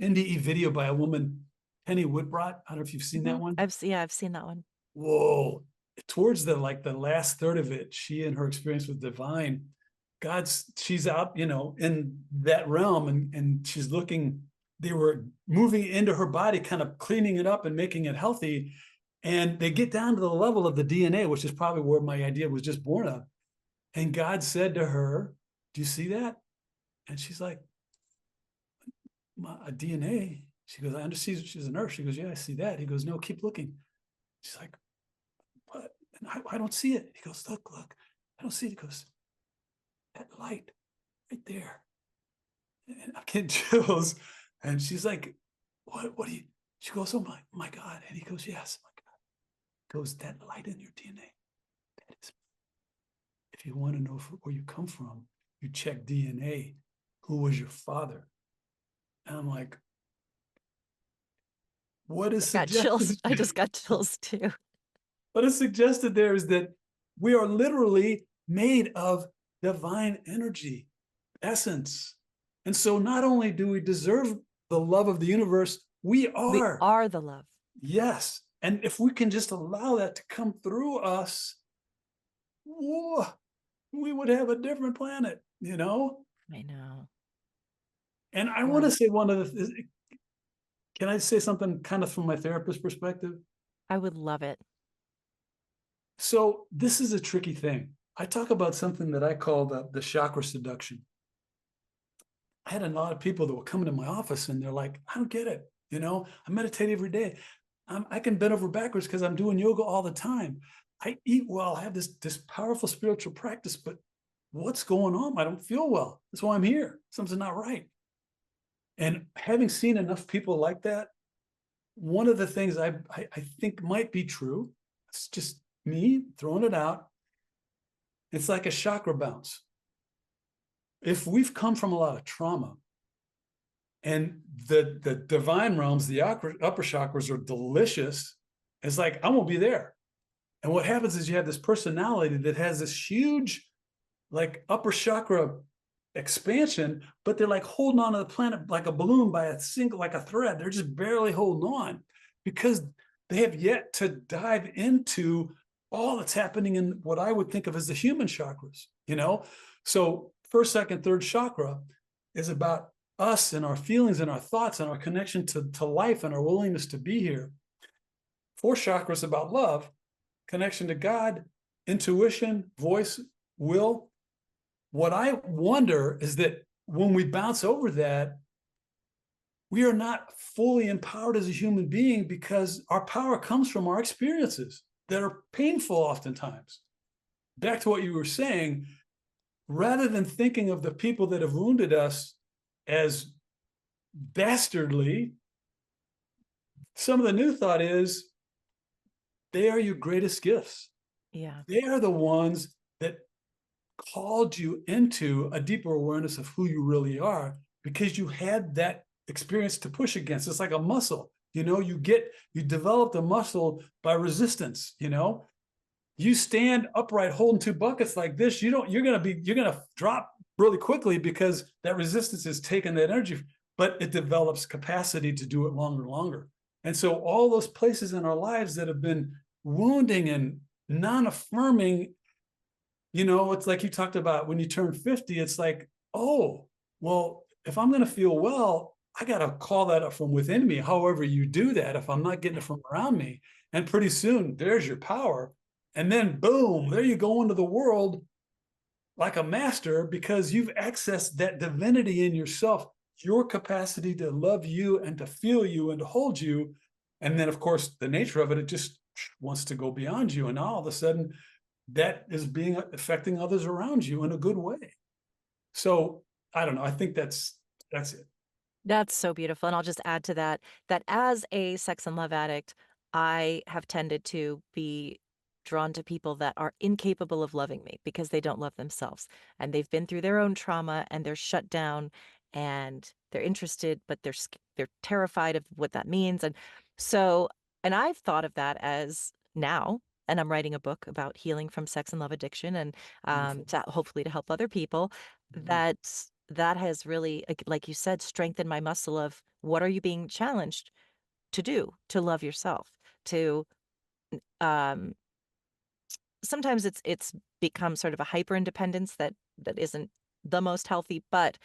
NDE video by a woman, Penny Woodbrought. I don't know if you've seen that one. Yeah, I've seen that one. Whoa. Towards the last third of it, she and her experience with divine, she's out, in that realm, and she's looking, they were moving into her body, kind of cleaning it up and making it healthy. And they get down to the level of the DNA, which is probably where my idea was just born of. And God said to her, "Do you see that?" And she's like, "A DNA?" She goes, "I understand." She's a nurse. She goes, "Yeah, I see that." He goes, "No, keep looking." She's like, "What?" And I don't see it. He goes, look, I don't see it. He goes, "That light right there." And I'm getting chills. And she's like, what do you, she goes, "Oh my God." And he goes, "Yes, my God." He goes, "That light in your DNA, that is, if you want to know where you come from, you check DNA. Who was your father?" And I'm like, what is Got chills. suggested? I just got chills too. What is suggested there is that we are literally made of divine energy, essence. And so not only do we deserve the love of the universe, we We are. are the love. Yes. And if we can just allow that to come through us, whoa, we would have a different planet. I know. And I want Wow. to say can I say something kind of from my therapist perspective? I would love it. So this is a tricky thing. I talk about something that I call the chakra seduction. I had a lot of people that were coming to my office and they're like, "I don't get it. I meditate every day. I can bend over backwards because I'm doing yoga all the time. I eat well. I have this powerful spiritual practice, but what's going on? I don't feel well. That's why I'm here. Something's not right." And having seen enough people like that, one of the things I think might be true, it's just me throwing it out. It's like a chakra bounce. If we've come from a lot of trauma, and the divine realms, the upper chakras are delicious, it's like, I won't be there. And what happens is you have this personality that has this huge, like, upper chakra expansion, but they're like holding on to the planet like a balloon by like a thread. They're just barely holding on because they have yet to dive into all that's happening in what I would think of as the human chakras. So first, second, third chakra is about us and our feelings and our thoughts and our connection to life and our willingness to be here. Fourth chakra is about love, connection to God, intuition, voice, will. What I wonder is that when we bounce over that, we are not fully empowered as a human being because our power comes from our experiences that are painful oftentimes. Back to what you were saying, rather than thinking of the people that have wounded us as dastardly, some of the new thought is they are your greatest gifts. Yeah. They are the ones that called you into a deeper awareness of who you really are because you had that experience to push against. It's like a muscle, you develop the muscle by resistance, you stand upright holding two buckets like this, you're gonna drop really quickly because that resistance is taking that energy, but it develops capacity to do it longer and longer. And so all those places in our lives that have been wounding and non-affirming, it's like you talked about when you turn 50, it's like, oh, well, if I'm going to feel well, I got to call that up from within me. However, you do that, if I'm not getting it from around me, and pretty soon there's your power. And then boom, there you go into the world like a master because you've accessed that divinity in yourself, your capacity to love you and to feel you and to hold you. And then, of course, the nature of it, it just wants to go beyond you. And now all of a sudden, that is being affecting others around you in a good way. So I don't know. I think that's it. That's so beautiful. And I'll just add to that, that as a sex and love addict, I have tended to be drawn to people that are incapable of loving me because they don't love themselves and they've been through their own trauma and they're shut down and they're interested, but they're terrified of what that means. And so, and I've thought of that as now, and I'm writing a book about healing from sex and love addiction and Beautiful. hopefully to help other people Mhm. that that has really, like you said, strengthened my muscle of what are you being challenged to do to love yourself, to um sometimes it's become sort of a hyper independence that isn't the most healthy, but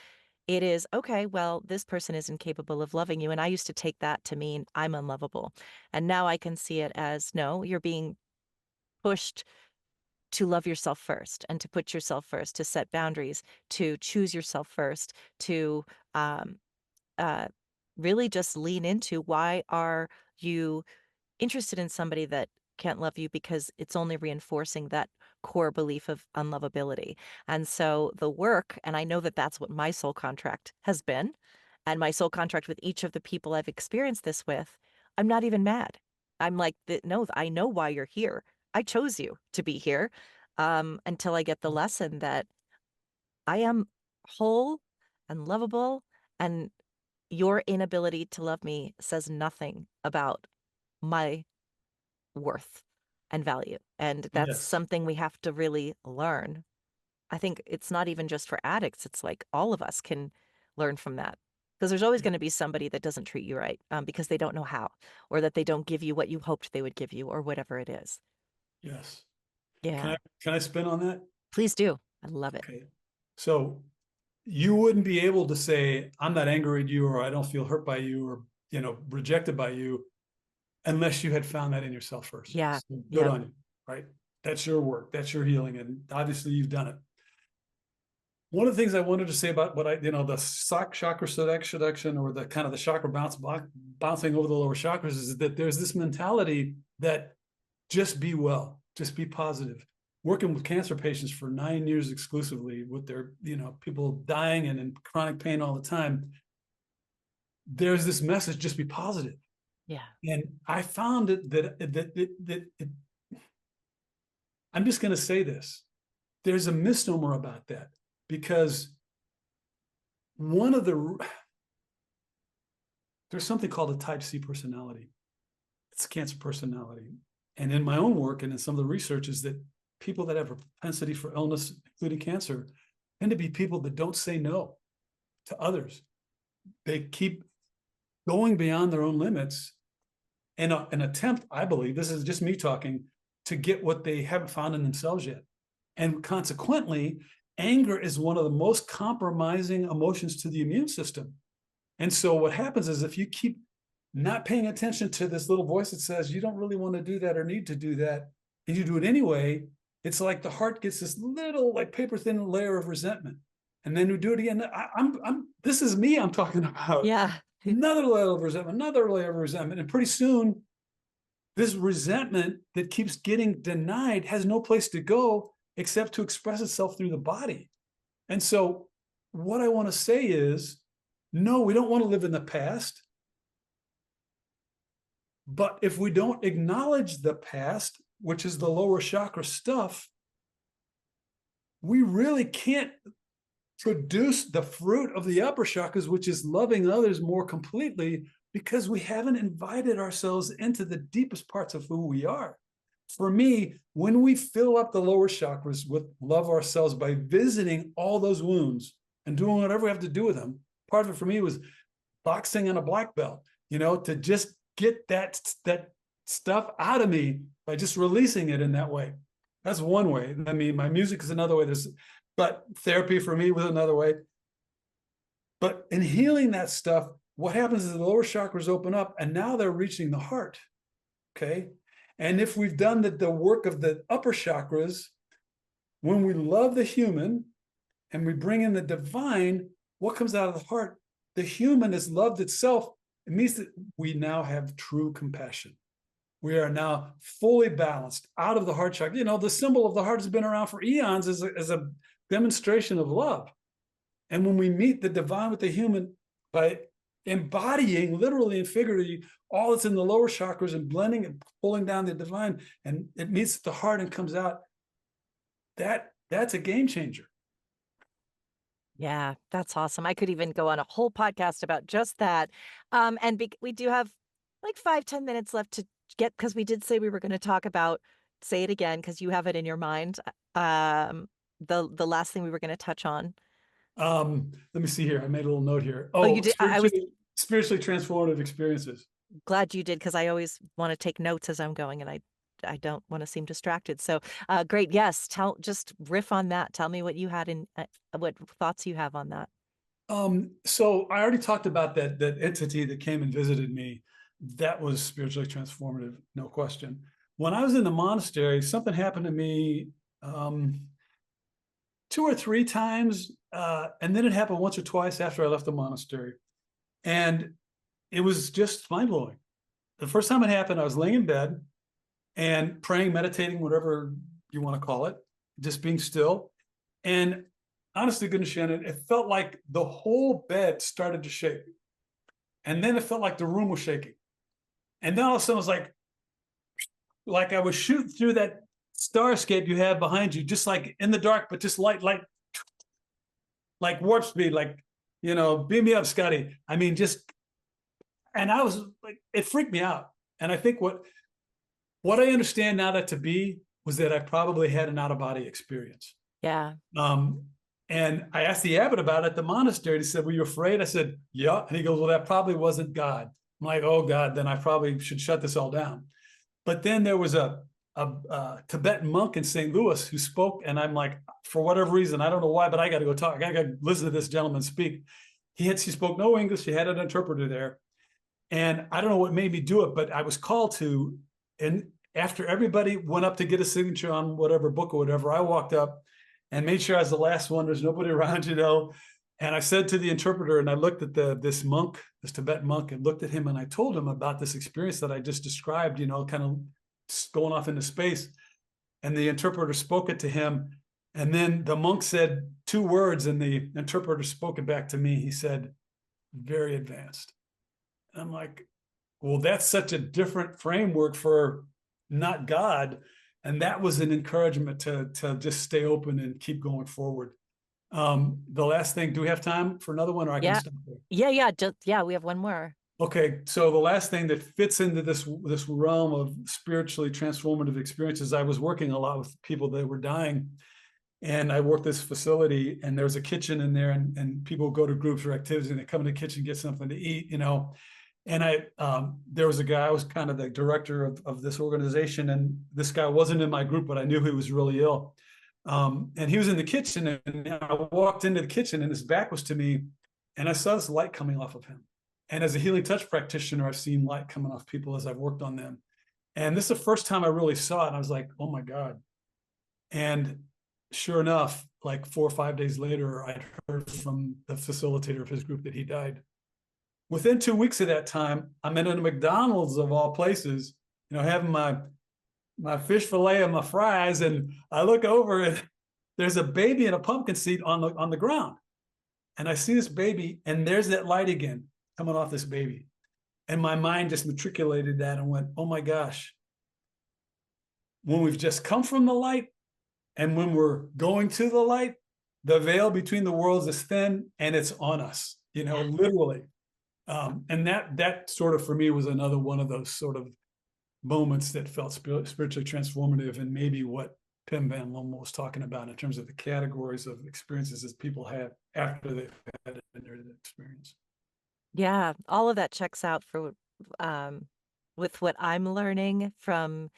it is okay, well, this person is incapable of loving you. And I used to take that to mean I'm unlovable. And now I can see it as no, you're being pushed to love yourself first and to put yourself first, to set boundaries, to choose yourself first, to um, uh, really just lean into why are you interested in somebody that can't love you because it's only reinforcing that core belief of unlovability. And so the work, and I know that that's what my soul contract has been, and my soul contract with each of the people I've experienced this with, I'm not even mad. I'm like, no, I know why you're here. I chose you to be here until I get the lesson that I am whole and lovable, and your inability to love me says nothing about my worth and value. And that's Yes. something we have to really learn. I think it's not even just for addicts, it's like all of us can learn from that. Because there's always going to be somebody that doesn't treat you right because they don't know how, or that they don't give you what you hoped they would give you, or whatever it is. Yes. Can Yeah, I can I spin on that? please do. I love it. Okay. So you wouldn't be able to say, I'm not angry at you, or I don't feel hurt by you, or rejected by you, unless you had found that in yourself first. Yeah. So good Yep. on you, right? That's your work, that's your healing, and obviously you've done it. One of the things I wanted to say about what the chakra seduction, or the kind of the chakra bouncing over the lower chakras, is that there's this mentality that just be well, just be positive. Working with cancer patients for 9 years exclusively, with their, people dying and in chronic pain all the time, there's this message: just be positive. Yeah. And I found that I'm just going to say this: there's a misnomer about that, because one of the there's something called a type C personality. It's a cancer personality. And in my own work and in some of the research is that people that have a propensity for illness, including cancer, tend to be people that don't say no to others. They keep going beyond their own limits in an attempt, I believe, this is just me talking, to get what they haven't found in themselves yet. And consequently, anger is one of the most compromising emotions to the immune system. And so what happens is, if you keep not paying attention to this little voice that says you don't really want to do that or need to do that, and you do it anyway, it's like the heart gets this little, like, paper thin layer of resentment. And then we do it again. This is me I'm talking about. Yeah. Another layer of resentment, another layer of resentment. And pretty soon, this resentment that keeps getting denied has no place to go except to express itself through the body. And so what I want to say is, no, we don't want to live in the past. But if we don't acknowledge the past, which is the lower chakra stuff, we really can't produce the fruit of the upper chakras, which is loving others more completely, because we haven't invited ourselves into the deepest parts of who we are. For me, when we fill up the lower chakras with love ourselves by visiting all those wounds and doing whatever we have to do with them, part of it for me was boxing on a black belt, to just get that stuff out of me by just releasing it in that way. That's one way. I mean, my music is another way. But therapy for me was another way. But in healing that stuff, what happens is the lower chakras open up, and now they're reaching the heart. Okay. And if we've done the work of the upper chakras, when we love the human and we bring in the divine, what comes out of the heart? The human is loved itself. It means that we now have true compassion. We are now fully balanced out of the heart chakra. The symbol of the heart has been around for eons as a demonstration of love. And when we meet the divine with the human by embodying literally and figuratively all that's in the lower chakras and blending and pulling down the divine, and it meets the heart and comes out, that's a game changer. Yeah, that's awesome. I could even go on a whole podcast about just that. We do have like 5-10 minutes left to get, because we did say we were going to talk about, say it again, because you have it in your mind. The last thing we were going to touch on. Let me see here. I made a little note here. Oh, you did. I was spiritually transformative experiences. glad you did, because I always want to take notes as I'm going, and I don't want to seem distracted. So, great. Yes. Just riff on that. Tell me what you had what thoughts you have on that. So I already talked about that entity that came and visited me. That was spiritually transformative, no question. When I was in the monastery, something happened to me 2 or 3 times, and then it happened once or twice after I left the monastery. And it was just mind-blowing. The first time it happened, I was laying in bed and praying, meditating, whatever you want to call it, just being still. And honestly, goodness, Shannon, it felt like the whole bed started to shake. And then it felt like the room was shaking. And then all of a sudden it was like I was shooting through that starscape you have behind you, just like in the dark, but just like warp speed, beam me up, Scotty. I mean, and I was like, it freaked me out. And I think what I understand now that to be was that I probably had an out-of-body experience. Yeah. And I asked the abbot about it at the monastery. He said, "Were you afraid?" I said, "Yeah." And he goes, "Well, that probably wasn't God." I'm like, "Oh God, then I probably should shut this all down." But then there was a Tibetan monk in St. Louis who spoke, and I'm like, for whatever reason, I don't know why, but I got to go talk. I got to listen to this gentleman speak. She spoke no English. She had an interpreter there. And I don't know what made me do it, but I was called to. And after everybody went up to get a signature on whatever book or whatever, I walked up and made sure I was the last one. There's nobody around, And I said to the interpreter, and I looked at this monk, this Tibetan monk, and looked at him, and I told him about this experience that I just described, kind of going off into space. And the interpreter spoke it to him. And then the monk said 2 words, and the interpreter spoke it back to me. He said, "Very advanced." And I'm like, well, that's such a different framework for not God. And that was an encouragement to just stay open and keep going forward. The last thing, do we have time for another one, or I can stop there? Yeah. We have one more. Okay. So the last thing that fits into this realm of spiritually transformative experiences, I was working a lot with people that were dying, and I worked this facility, and there's a kitchen in there, and people go to groups or activities, and they come in the kitchen, get something to eat, And there was a guy, I was kind of the director of this organization, and this guy wasn't in my group, but I knew he was really ill. And he was in the kitchen, and I walked into the kitchen, and his back was to me, and I saw this light coming off of him. And as a healing touch practitioner, I've seen light coming off people as I've worked on them. And this is the first time I really saw it, and I was like, oh my God. And sure enough, like 4 or 5 days later, I'd heard from the facilitator of his group that he died. Within 2 weeks of that time, I'm in a McDonald's of all places, having my fish fillet and my fries, and I look over and there's a baby in a pumpkin seat on the ground. And I see this baby, and there's that light again coming off this baby. And my mind just matriculated that and went, oh my gosh, when we've just come from the light and when we're going to the light, the veil between the worlds is thin and it's on us, literally. And that sort of for me was another one of those sort of moments that felt spiritually transformative, and maybe what Pim Van Lommel was talking about in terms of the categories of experiences that people have after they've had a near death experience. Yeah, all of that checks out for um, with what I'm learning from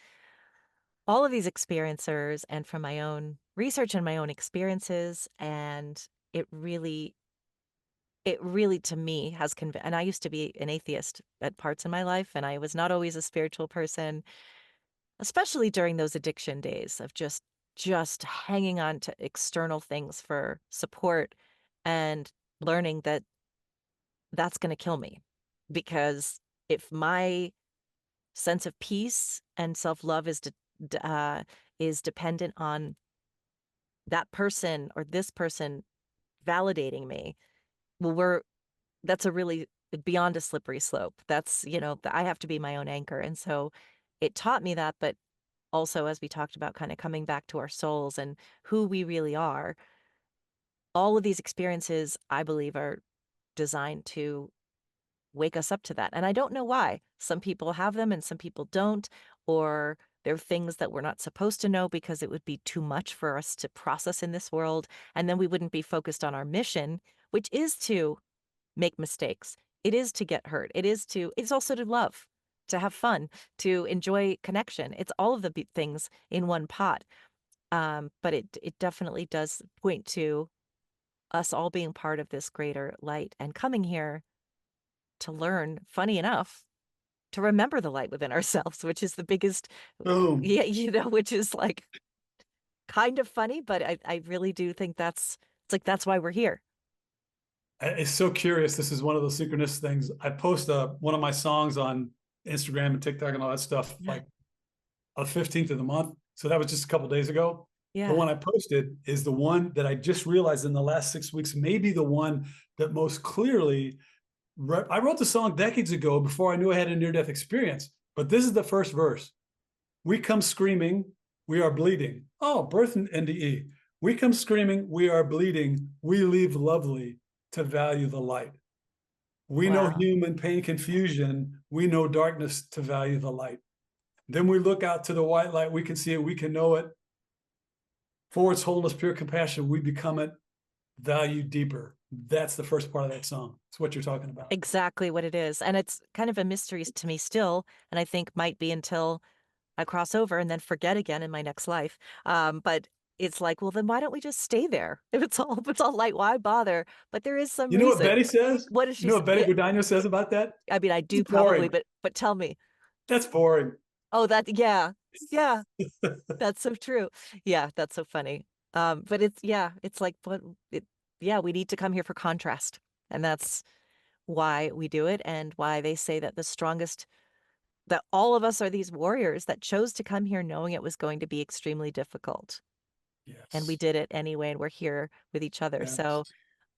all of these experiencers and from my own research and my own experiences. And it really, it really to me has convinced, and I used to be an atheist at parts in my life, and I was not always a spiritual person, especially during those addiction days of just hanging on to external things for support and learning that that's going to kill me because if my sense of peace and self-love is dependent on that person or this person validating me, well, that's a really beyond a slippery slope. That's, I have to be my own anchor. And so it taught me that, but also as we talked about kind of coming back to our souls and who we really are, all of these experiences, I believe, are designed to wake us up to that. And I don't know why. Some people have them and some people don't, or they're things that we're not supposed to know because it would be too much for us to process in this world. And then we wouldn't be focused on our mission, which is to make mistakes. It is to get hurt. It's also to love, to have fun, to enjoy connection. It's all of the things in one pot. But it definitely does point to us all being part of this greater light and coming here to learn, funny enough, to remember the light within ourselves, which is the biggest, Boom. yeah, which is like kind of funny, but I really do think it's like that's why we're here. It's so curious. This is one of those synchronous things. I post one of my songs on Instagram and TikTok and all that stuff Yeah. like on the 15th of the month. So that was just a couple of days ago. The Yeah. one I posted is the one that I just realized in the last 6 weeks, maybe the one that most clearly, I wrote the song decades ago before I knew I had a near-death experience, but this is the first verse. We come screaming, we are bleeding. Oh, birth and NDE. We come screaming, we are bleeding. We leave lovely to value the light. We know Wow. human pain, confusion. We know darkness to value the light. Then we look out to the white light. We can see it. We can know it. For its wholeness, pure compassion, we become it, value deeper. That's the first part of that song. It's what you're talking about. Exactly what it is. And it's kind of a mystery to me still, and I think might be until I cross over and then forget again in my next life. But it's like, well, then why don't we just stay there? If it's all light, why bother? But there is some You know what reason. Betty says? What does You she know say? what Betty Yeah, Godano says about that? I mean, I It's do probably, boring. but tell me. That's boring. Oh, yeah, yeah, that's so true. Yeah, that's so funny. But it's like, but yeah, we need to come here for contrast, and that's why we do it, and why they say that that all of us are these warriors that chose to come here knowing it was going to be extremely difficult. And we Yes. did it anyway, and we're here with each other. So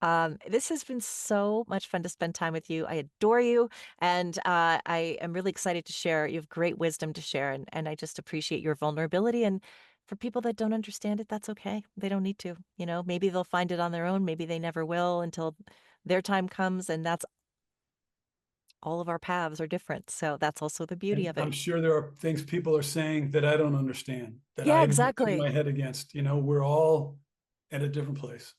Yes. this has been so much fun to spend time with you. I adore you, and I am really excited to share. You have great wisdom to share, and I just appreciate your vulnerability. And for people that don't understand it, that's okay. They don't need to. Maybe they'll find it on their own. Maybe they never will until their time comes, and that's all of our paths are different. So that's also the beauty And of I'm it. sure there are things people are saying that I don't understand, that Yeah, I bang exactly. my head against. We're all at a different place.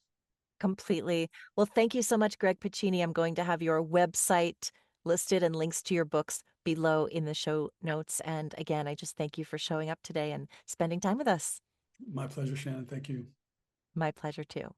Completely. Well, thank you so much, Greg Pacini. I'm going to have your website listed and links to your books below in the show notes. And again, I just thank you for showing up today and spending time with us. My pleasure, Shannon. Thank you. My pleasure too.